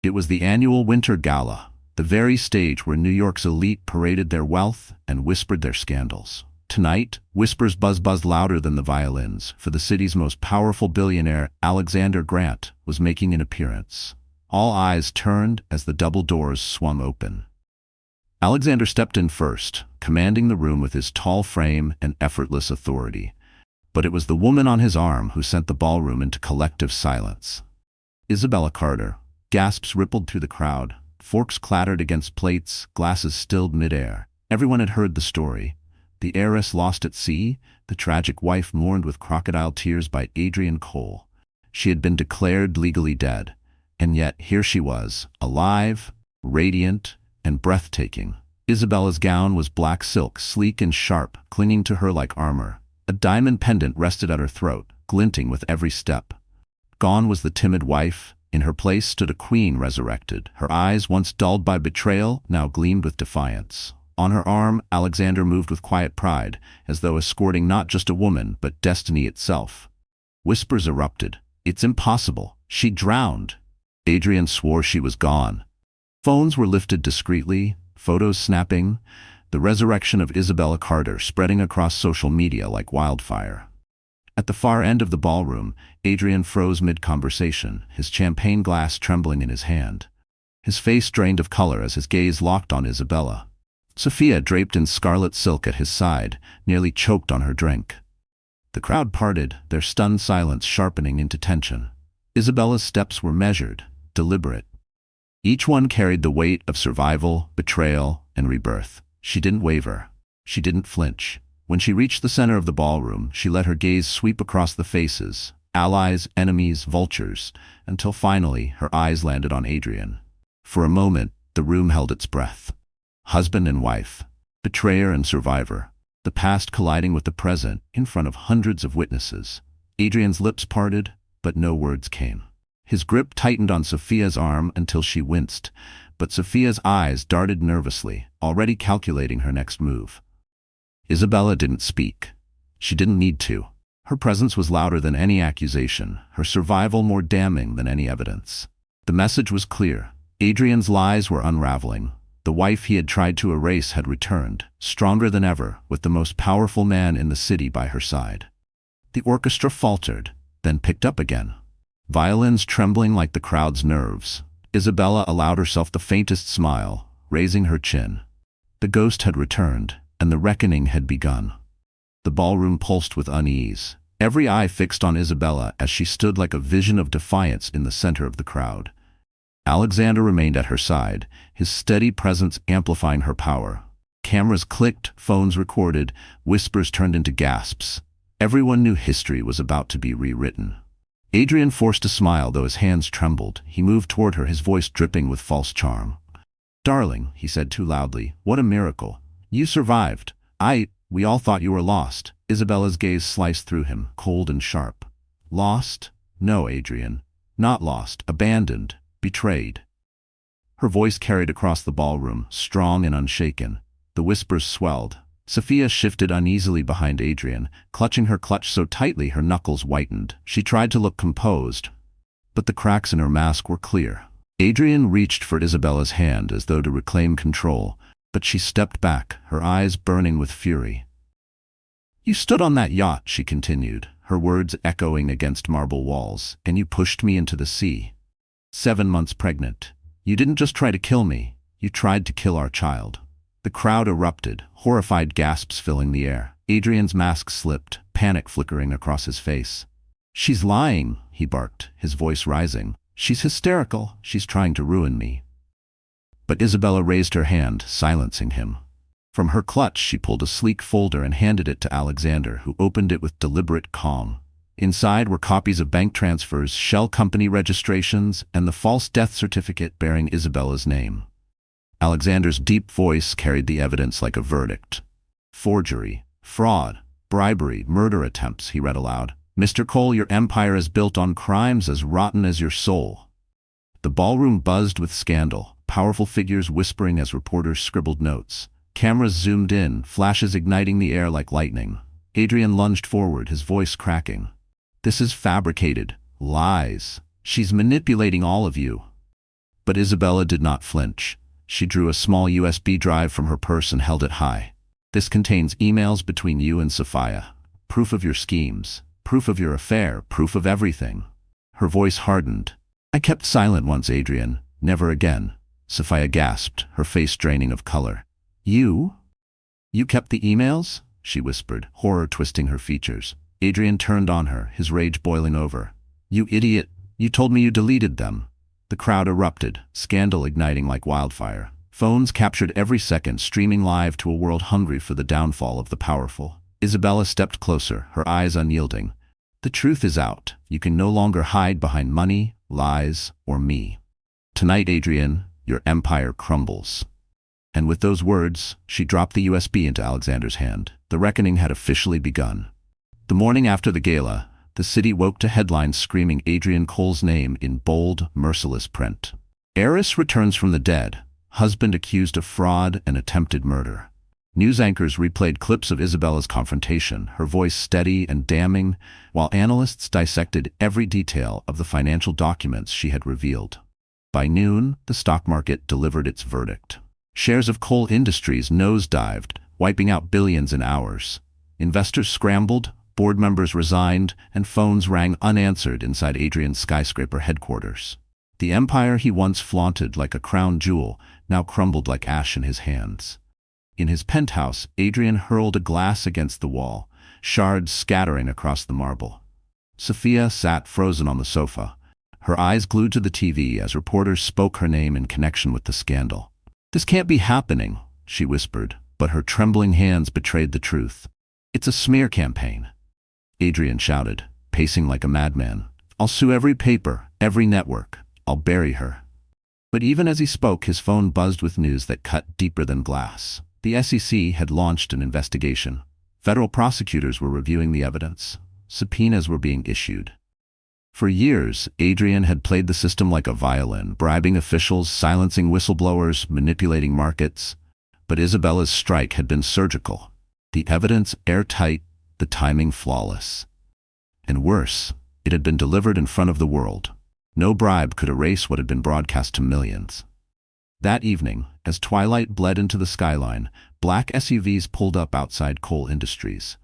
It was the annual Winter Gala, the very stage where New York's elite paraded their wealth and whispered their scandals. Tonight, whispers buzzed louder than the violins, for the city's most powerful billionaire, Alexander Grant, was making an appearance. All eyes turned as the double doors swung open. Alexander stepped in first, commanding the room with his tall frame and effortless authority. But it was the woman on his arm who sent the ballroom into collective silence. Isabella Carter. Gasps rippled through the crowd. Forks clattered against plates, glasses stilled midair. Everyone had heard the story. The heiress lost at sea, the tragic wife mourned with crocodile tears by Adrian Cole. She had been declared legally dead. And yet here she was, alive, radiant, and breathtaking. Isabella's gown was black silk, sleek and sharp, clinging to her like armor. A diamond pendant rested at her throat, glinting with every step. Gone was the timid wife. In her place stood a queen resurrected. Her eyes, once dulled by betrayal, now gleamed with defiance. On her arm, Alexander moved with quiet pride, as though escorting not just a woman, but destiny itself. Whispers erupted. "It's impossible. She drowned." Adrian swore she was gone. Phones were lifted discreetly, photos snapping, the resurrection of Isabella Carter spreading across social media like wildfire. At the far end of the ballroom, Adrian froze mid-conversation, his champagne glass trembling in his hand. His face drained of color as his gaze locked on Isabella. Sophia, draped in scarlet silk at his side, nearly choked on her drink. The crowd parted, their stunned silence sharpening into tension. Isabella's steps were measured, deliberate. Each one carried the weight of survival, betrayal, and rebirth. She didn't waver. She didn't flinch. When she reached the center of the ballroom, she let her gaze sweep across the faces, allies, enemies, vultures, until finally her eyes landed on Adrian. For a moment, the room held its breath. Husband and wife, betrayer and survivor, the past colliding with the present in front of hundreds of witnesses. Adrian's lips parted, but no words came. His grip tightened on Sophia's arm until she winced, but Sophia's eyes darted nervously, already calculating her next move. Isabella didn't speak. She didn't need to. Her presence was louder than any accusation, her survival more damning than any evidence. The message was clear. Adrian's lies were unraveling. The wife he had tried to erase had returned, stronger than ever, with the most powerful man in the city by her side. The orchestra faltered, then picked up again. Violins trembling like the crowd's nerves. Isabella allowed herself the faintest smile, raising her chin. The ghost had returned, and the reckoning had begun. The ballroom pulsed with unease, every eye fixed on Isabella as she stood like a vision of defiance in the center of the crowd. Alexander remained at her side, his steady presence amplifying her power. Cameras clicked, phones recorded, whispers turned into gasps. Everyone knew history was about to be rewritten. Adrian forced a smile, though his hands trembled. He moved toward her, his voice dripping with false charm. "Darling," he said too loudly, "what a miracle. You survived. We all thought you were lost." Isabella's gaze sliced through him, cold and sharp. "Lost? No, Adrian. Not lost. Abandoned. Betrayed." Her voice carried across the ballroom, strong and unshaken. The whispers swelled. Sophia shifted uneasily behind Adrian, clutching her clutch so tightly her knuckles whitened. She tried to look composed, but the cracks in her mask were clear. Adrian reached for Isabella's hand as though to reclaim control, but she stepped back, her eyes burning with fury. "You stood on that yacht," she continued, her words echoing against marble walls, "and you pushed me into the sea. 7 months pregnant. You didn't just try to kill me, you tried to kill our child." The crowd erupted, horrified gasps filling the air. Adrian's mask slipped, panic flickering across his face. "She's lying," he barked, his voice rising. "She's hysterical. She's trying to ruin me." But Isabella raised her hand, silencing him. From her clutch, she pulled a sleek folder and handed it to Alexander, who opened it with deliberate calm. Inside were copies of bank transfers, shell company registrations, and the false death certificate bearing Isabella's name. Alexander's deep voice carried the evidence like a verdict. "Forgery, fraud, bribery, murder attempts," he read aloud. "Mr. Cole, your empire is built on crimes as rotten as your soul." The ballroom buzzed with scandal, powerful figures whispering as reporters scribbled notes. Cameras zoomed in, flashes igniting the air like lightning. Adrian lunged forward, his voice cracking. "This is fabricated. Lies. She's manipulating all of you." But Isabella did not flinch. She drew a small USB drive from her purse and held it high. "This contains emails between you and Sophia. Proof of your schemes. Proof of your affair. Proof of everything." Her voice hardened. "I kept silent once, Adrian. Never again." Sophia gasped, her face draining of color. "You? You kept the emails?" she whispered, horror twisting her features. Adrian turned on her, his rage boiling over. "You idiot! You told me you deleted them." The crowd erupted, scandal igniting like wildfire. Phones captured every second, streaming live to a world hungry for the downfall of the powerful. Isabella stepped closer, her eyes unyielding. "The truth is out. You can no longer hide behind money, lies, or me. Tonight, Adrian, your empire crumbles." And with those words, she dropped the USB into Alexander's hand. The reckoning had officially begun. The morning after the gala, the city woke to headlines screaming Adrian Cole's name in bold, merciless print. Heiress returns from the dead, husband accused of fraud and attempted murder. News anchors replayed clips of Isabella's confrontation, her voice steady and damning, while analysts dissected every detail of the financial documents she had revealed. By noon, the stock market delivered its verdict. Shares of Cole Industries nosedived, wiping out billions in hours. Investors scrambled, board members resigned, and phones rang unanswered inside Adrian's skyscraper headquarters. The empire he once flaunted like a crown jewel now crumbled like ash in his hands. In his penthouse, Adrian hurled a glass against the wall, shards scattering across the marble. Sophia sat frozen on the sofa, her eyes glued to the TV as reporters spoke her name in connection with the scandal. "This can't be happening," she whispered, but her trembling hands betrayed the truth. "It's a smear campaign," Adrian shouted, pacing like a madman. "I'll sue every paper, every network. I'll bury her." But even as he spoke, his phone buzzed with news that cut deeper than glass. The SEC had launched an investigation. Federal prosecutors were reviewing the evidence. Subpoenas were being issued. For years, Adrian had played the system like a violin, bribing officials, silencing whistleblowers, manipulating markets. But Isabella's strike had been surgical. The evidence airtight, the timing flawless. And worse, it had been delivered in front of the world. No bribe could erase what had been broadcast to millions. That evening, as twilight bled into the skyline, black SUVs pulled up outside Cole Industries.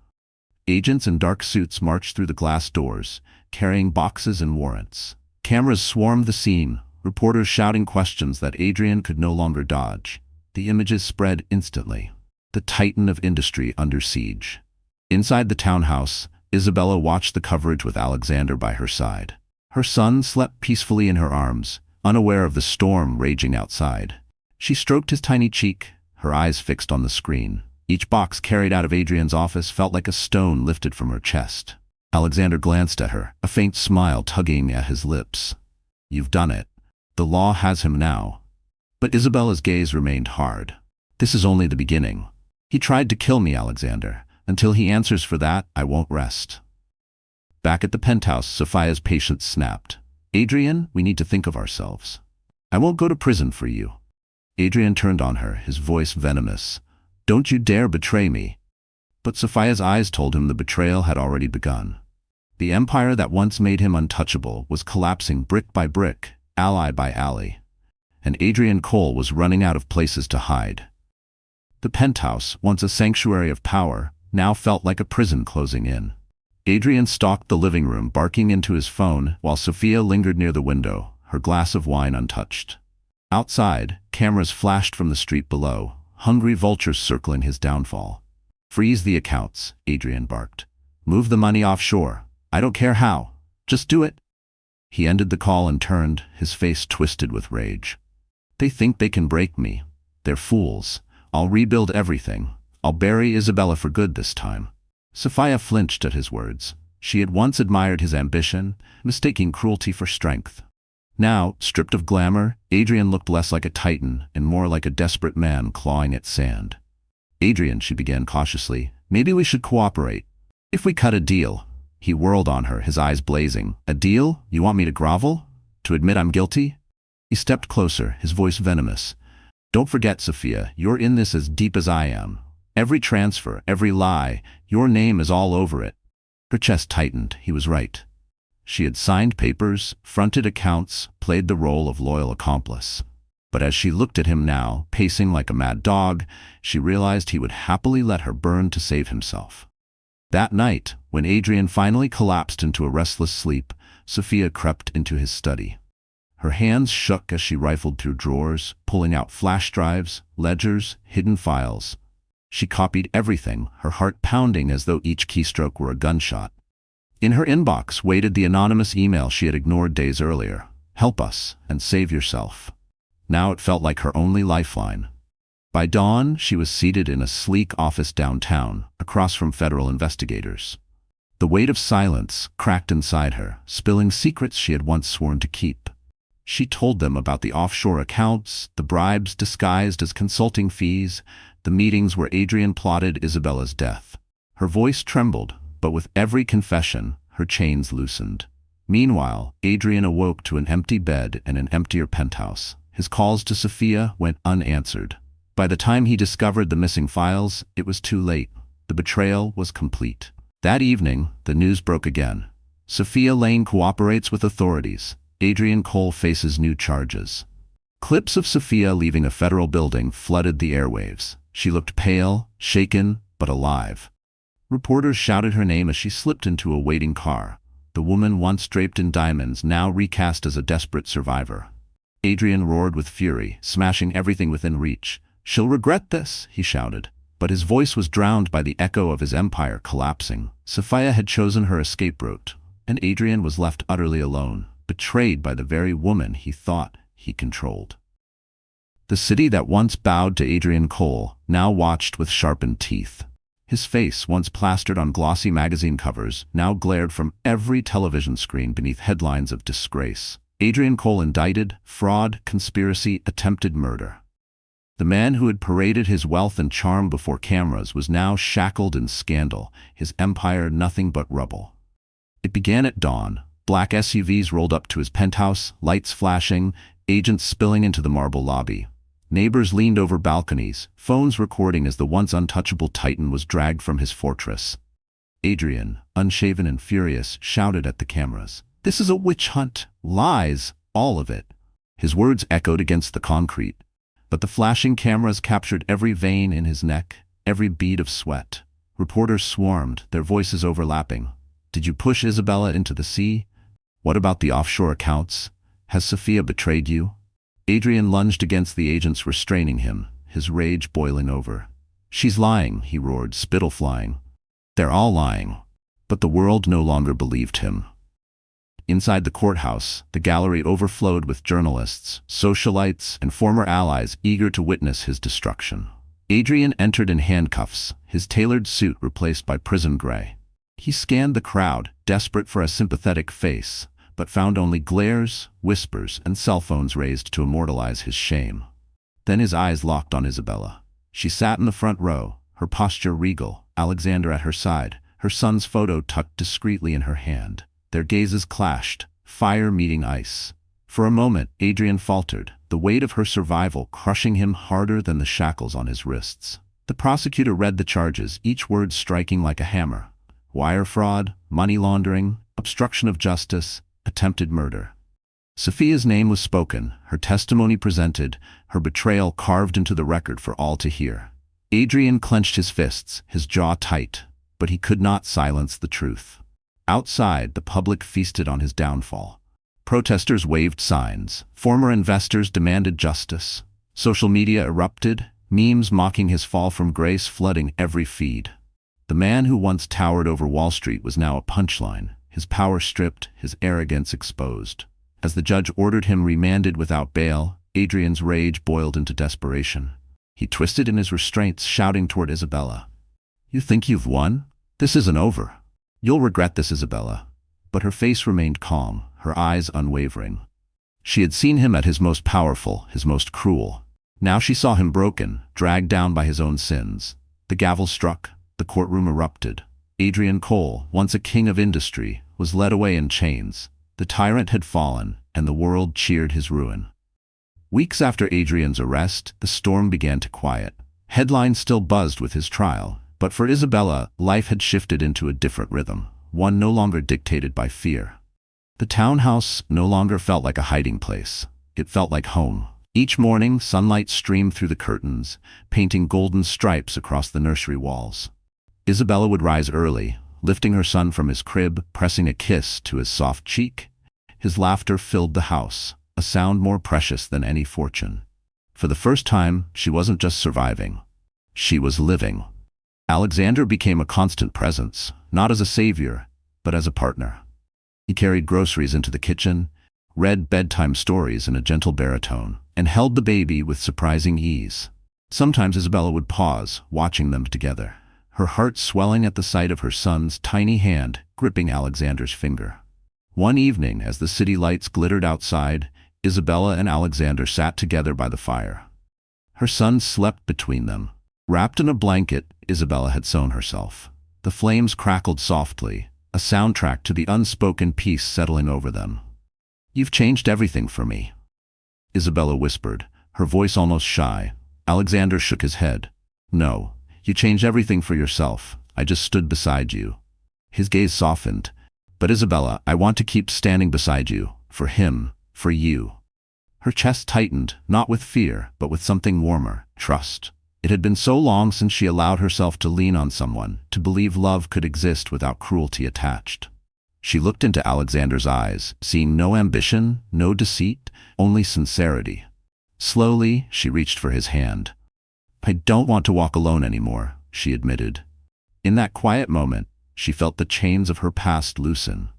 Agents in dark suits marched through the glass doors, carrying boxes and warrants. Cameras swarmed the scene, reporters shouting questions that Adrian could no longer dodge. The images spread instantly. The titan of industry under siege. Inside the townhouse, Isabella watched the coverage with Alexander by her side. Her son slept peacefully in her arms, unaware of the storm raging outside. She stroked his tiny cheek, her eyes fixed on the screen. Each box carried out of Adrian's office felt like a stone lifted from her chest. Alexander glanced at her, a faint smile tugging at his lips. "You've done it. The law has him now." But Isabella's gaze remained hard. "This is only the beginning. He tried to kill me, Alexander. Until he answers for that, I won't rest." Back at the penthouse, Sophia's patience snapped. "Adrian, we need to think of ourselves. I won't go to prison for you." Adrian turned on her, his voice venomous. "Don't you dare betray me." But Sophia's eyes told him the betrayal had already begun. The empire that once made him untouchable was collapsing brick by brick, ally by ally. And Adrian Cole was running out of places to hide. The penthouse, once a sanctuary of power, now felt like a prison closing in. Adrian stalked the living room, barking into his phone, while Sophia lingered near the window, her glass of wine untouched. Outside, cameras flashed from the street below, hungry vultures circling his downfall. "Freeze the accounts," Adrian barked. "Move the money offshore. I don't care how. Just do it." He ended the call and turned, his face twisted with rage. "They think they can break me. They're fools. I'll rebuild everything. I'll bury Isabella for good this time." Sophia flinched at his words. She had once admired his ambition, mistaking cruelty for strength. Now, stripped of glamour, Adrian looked less like a titan and more like a desperate man clawing at sand. "Adrian," she began cautiously, "maybe we should cooperate. If we cut a deal." He whirled on her, his eyes blazing. "A deal? You want me to grovel? To admit I'm guilty?" He stepped closer, his voice venomous. "Don't forget, Sophia, you're in this as deep as I am. Every transfer, every lie, your name is all over it." Her chest tightened. He was right. She had signed papers, fronted accounts, played the role of loyal accomplice. But as she looked at him now, pacing like a mad dog, she realized he would happily let her burn to save himself. That night, when Adrian finally collapsed into a restless sleep, Sophia crept into his study. Her hands shook as she rifled through drawers, pulling out flash drives, ledgers, hidden files. She copied everything, her heart pounding as though each keystroke were a gunshot. In her inbox waited the anonymous email she had ignored days earlier. "Help us and save yourself." Now it felt like her only lifeline. By dawn, she was seated in a sleek office downtown, across from federal investigators. The weight of silence cracked inside her, spilling secrets she had once sworn to keep. She told them about the offshore accounts, the bribes disguised as consulting fees, the meetings where Adrian plotted Isabella's death. Her voice trembled, but with every confession, her chains loosened. Meanwhile, Adrian awoke to an empty bed and an emptier penthouse. His calls to Sophia went unanswered. By the time he discovered the missing files, it was too late. The betrayal was complete. That evening, the news broke again. Sophia Lane cooperates with authorities. Adrian Cole faces new charges. Clips of Sophia leaving a federal building flooded the airwaves. She looked pale, shaken, but alive. Reporters shouted her name as she slipped into a waiting car. The woman once draped in diamonds, now recast as a desperate survivor. Adrian roared with fury, smashing everything within reach. "She'll regret this," he shouted. But his voice was drowned by the echo of his empire collapsing. Sophia had chosen her escape route, and Adrian was left utterly alone, betrayed by the very woman he thought he controlled. The city that once bowed to Adrian Cole now watched with sharpened teeth. His face, once plastered on glossy magazine covers, now glared from every television screen beneath headlines of disgrace. Adrian Cole indicted, fraud, conspiracy, attempted murder. The man who had paraded his wealth and charm before cameras was now shackled in scandal, his empire nothing but rubble. It began at dawn. Black SUVs rolled up to his penthouse, lights flashing, agents spilling into the marble lobby. Neighbors leaned over balconies, phones recording as the once untouchable titan was dragged from his fortress. Adrian, unshaven and furious, shouted at the cameras, "This is a witch hunt! Lies! All of it!" His words echoed against the concrete, but the flashing cameras captured every vein in his neck, every bead of sweat. Reporters swarmed, their voices overlapping. "Did you push Isabella into the sea? What about the offshore accounts? Has Sophia betrayed you?" Adrian lunged against the agents restraining him, his rage boiling over. "She's lying," he roared, spittle flying. "They're all lying." But the world no longer believed him. Inside the courthouse, the gallery overflowed with journalists, socialites, and former allies eager to witness his destruction. Adrian entered in handcuffs, his tailored suit replaced by prison gray. He scanned the crowd, desperate for a sympathetic face, but found only glares, whispers, and cell phones raised to immortalize his shame. Then his eyes locked on Isabella. She sat in the front row, her posture regal, Alexander at her side, her son's photo tucked discreetly in her hand. Their gazes clashed, fire meeting ice. For a moment, Adrian faltered, the weight of her survival crushing him harder than the shackles on his wrists. The prosecutor read the charges, each word striking like a hammer. Wire fraud, money laundering, obstruction of justice, attempted murder. Sophia's name was spoken, her testimony presented, her betrayal carved into the record for all to hear. Adrian clenched his fists, his jaw tight, but he could not silence the truth. Outside, the public feasted on his downfall. Protesters waved signs. Former investors demanded justice. Social media erupted, memes mocking his fall from grace flooding every feed. The man who once towered over Wall Street was now a punchline, his power stripped, his arrogance exposed. As the judge ordered him remanded without bail, Adrian's rage boiled into desperation. He twisted in his restraints, shouting toward Isabella, "You think you've won? This isn't over. You'll regret this, Isabella." But her face remained calm, her eyes unwavering. She had seen him at his most powerful, his most cruel. Now she saw him broken, dragged down by his own sins. The gavel struck, the courtroom erupted. Adrian Cole, once a king of industry, was led away in chains. The tyrant had fallen, and the world cheered his ruin. Weeks after Adrian's arrest, the storm began to quiet. Headlines still buzzed with his trial, but for Isabella, life had shifted into a different rhythm, one no longer dictated by fear. The townhouse no longer felt like a hiding place. It felt like home. Each morning, sunlight streamed through the curtains, painting golden stripes across the nursery walls. Isabella would rise early, lifting her son from his crib, pressing a kiss to his soft cheek. His laughter filled the house, a sound more precious than any fortune. For the first time, she wasn't just surviving. She was living. Alexander became a constant presence, not as a savior, but as a partner. He carried groceries into the kitchen, read bedtime stories in a gentle baritone, and held the baby with surprising ease. Sometimes Isabella would pause, watching them together, her heart swelling at the sight of her son's tiny hand gripping Alexander's finger. One evening, as the city lights glittered outside, Isabella and Alexander sat together by the fire. Her son slept between them. Wrapped in a blanket Isabella had sewn herself. The flames crackled softly, a soundtrack to the unspoken peace settling over them. "You've changed everything for me," Isabella whispered, her voice almost shy. Alexander shook his head. "No, you changed everything for yourself. I just stood beside you." His gaze softened. "But Isabella, I want to keep standing beside you, for him, for you." Her chest tightened, not with fear, but with something warmer, trust. It had been so long since she allowed herself to lean on someone, to believe love could exist without cruelty attached. She looked into Alexander's eyes, seeing no ambition, no deceit, only sincerity. Slowly, she reached for his hand. "I don't want to walk alone anymore," she admitted. In that quiet moment, she felt the chains of her past loosen,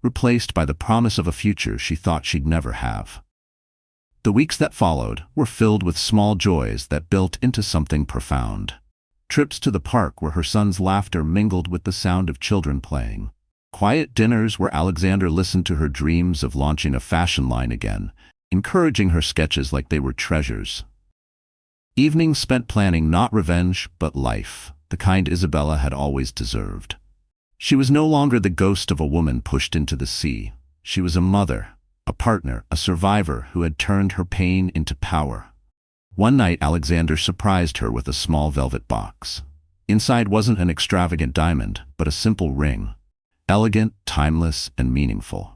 replaced by the promise of a future she thought she'd never have. The weeks that followed were filled with small joys that built into something profound. Trips to the park where her son's laughter mingled with the sound of children playing. Quiet dinners where Alexander listened to her dreams of launching a fashion line again, encouraging her sketches like they were treasures. Evenings spent planning not revenge, but life, the kind Isabella had always deserved. She was no longer the ghost of a woman pushed into the sea. She was a mother, a partner, a survivor who had turned her pain into power. One night, Alexander surprised her with a small velvet box. Inside wasn't an extravagant diamond, but a simple ring. Elegant, timeless, and meaningful.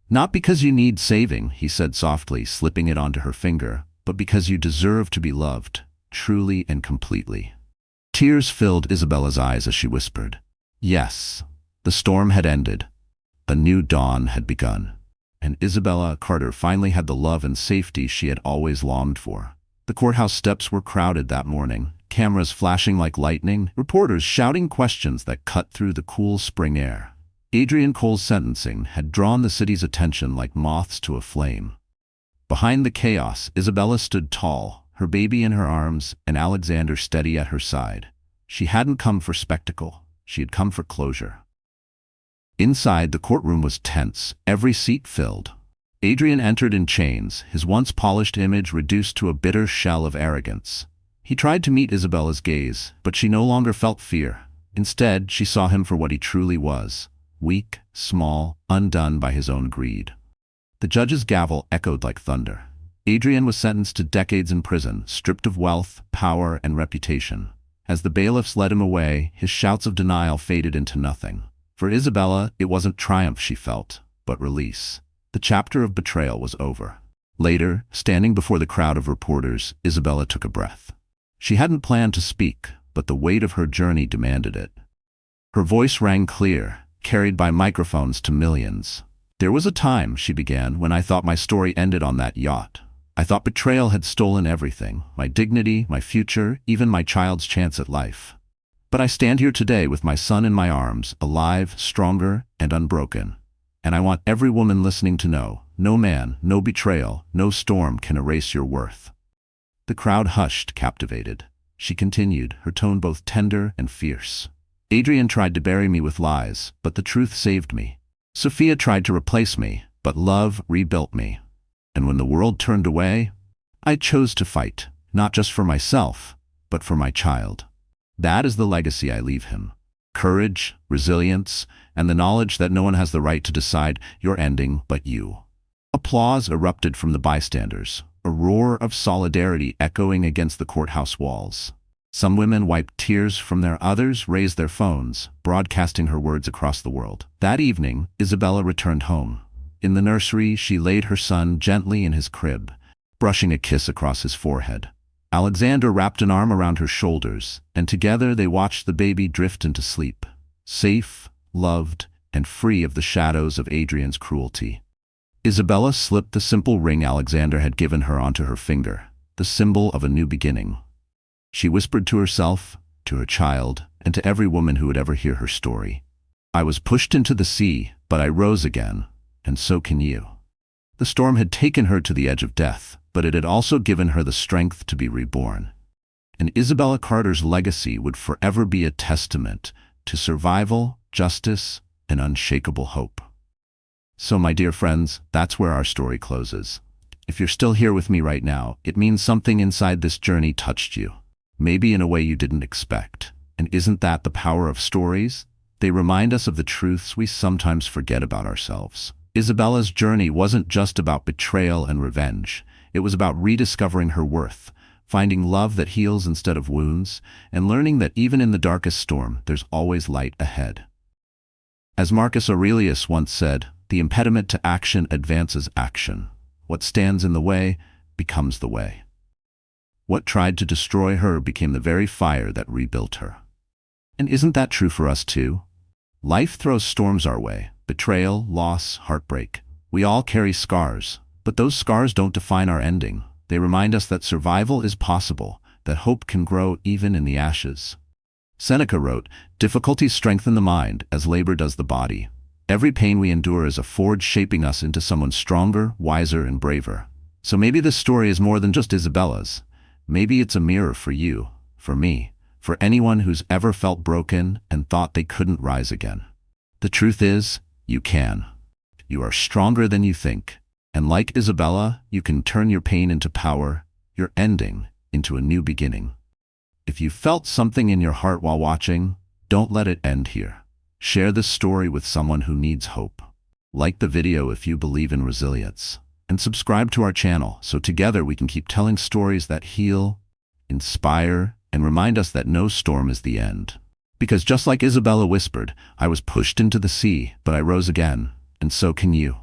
"Not because you need saving," he said softly, slipping it onto her finger, "but because you deserve to be loved, truly and completely." Tears filled Isabella's eyes as she whispered, "Yes." The storm had ended. A new dawn had begun. And Isabella Carter finally had the love and safety she had always longed for. The courthouse steps were crowded that morning, cameras flashing like lightning, reporters shouting questions that cut through the cool spring air. Adrian Cole's sentencing had drawn the city's attention like moths to a flame. Behind the chaos, Isabella stood tall, her baby in her arms and Alexander steady at her side. She hadn't come for spectacle, she had come for closure. Inside, the courtroom was tense, every seat filled. Adrian entered in chains, his once polished image reduced to a bitter shell of arrogance. He tried to meet Isabella's gaze, but she no longer felt fear. Instead, she saw him for what he truly was, weak, small, undone by his own greed. The judge's gavel echoed like thunder. Adrian was sentenced to decades in prison, stripped of wealth, power, and reputation. As the bailiffs led him away, his shouts of denial faded into nothing. For Isabella, it wasn't triumph she felt, but release. The chapter of betrayal was over. Later, standing before the crowd of reporters, Isabella took a breath. She hadn't planned to speak, but the weight of her journey demanded it. Her voice rang clear, carried by microphones to millions. "There was a time," she began, "when I thought my story ended on that yacht. I thought betrayal had stolen everything, my dignity, my future, even my child's chance at life. But I stand here today with my son in my arms, alive, stronger, and unbroken. And I want every woman listening to know, no man, no betrayal, no storm can erase your worth." The crowd hushed, captivated. She continued, her tone both tender and fierce. "Adrian tried to bury me with lies, but the truth saved me. Sophia tried to replace me, but love rebuilt me. And when the world turned away, I chose to fight, not just for myself, but for my child. That is the legacy I leave him. Courage, resilience, and the knowledge that no one has the right to decide your ending but you." Applause erupted from the bystanders, a roar of solidarity echoing against the courthouse walls. Some women wiped tears from their others, raised their phones, broadcasting her words across the world. That evening, Isabella returned home. In the nursery, she laid her son gently in his crib, brushing a kiss across his forehead. Alexander wrapped an arm around her shoulders, and together they watched the baby drift into sleep, safe, loved, and free of the shadows of Adrian's cruelty. Isabella slipped the simple ring Alexander had given her onto her finger, the symbol of a new beginning. She whispered to herself, to her child, and to every woman who would ever hear her story, "I was pushed into the sea, but I rose again, and so can you." The storm had taken her to the edge of death, but it had also given her the strength to be reborn. And Isabella Carter's legacy would forever be a testament to survival, justice, and unshakable hope. So, my dear friends, that's where our story closes. If you're still here with me right now, it means something inside this journey touched you. Maybe in a way you didn't expect. And isn't that the power of stories? They remind us of the truths we sometimes forget about ourselves. Isabella's journey wasn't just about betrayal and revenge. It was about rediscovering her worth, finding love that heals instead of wounds, and learning that even in the darkest storm, there's always light ahead. As Marcus Aurelius once said, the impediment to action advances action. What stands in the way becomes the way. What tried to destroy her became the very fire that rebuilt her. And isn't that true for us too? Life throws storms our way: betrayal, loss, heartbreak. We all carry scars, but those scars don't define our ending. They remind us that survival is possible, that hope can grow even in the ashes. Seneca wrote, "Difficulties strengthen the mind as labor does the body." Every pain we endure is a forge shaping us into someone stronger, wiser, and braver. So maybe this story is more than just Isabella's. Maybe it's a mirror for you, for me, for anyone who's ever felt broken and thought they couldn't rise again. The truth is, you can. You are stronger than you think. And like Isabella, you can turn your pain into power, your ending into a new beginning. If you felt something in your heart while watching, don't let it end here. Share this story with someone who needs hope. Like the video if you believe in resilience. And subscribe to our channel so together we can keep telling stories that heal, inspire, and remind us that no storm is the end. Because just like Isabella whispered, I was pushed into the sea, but I rose again, and so can you.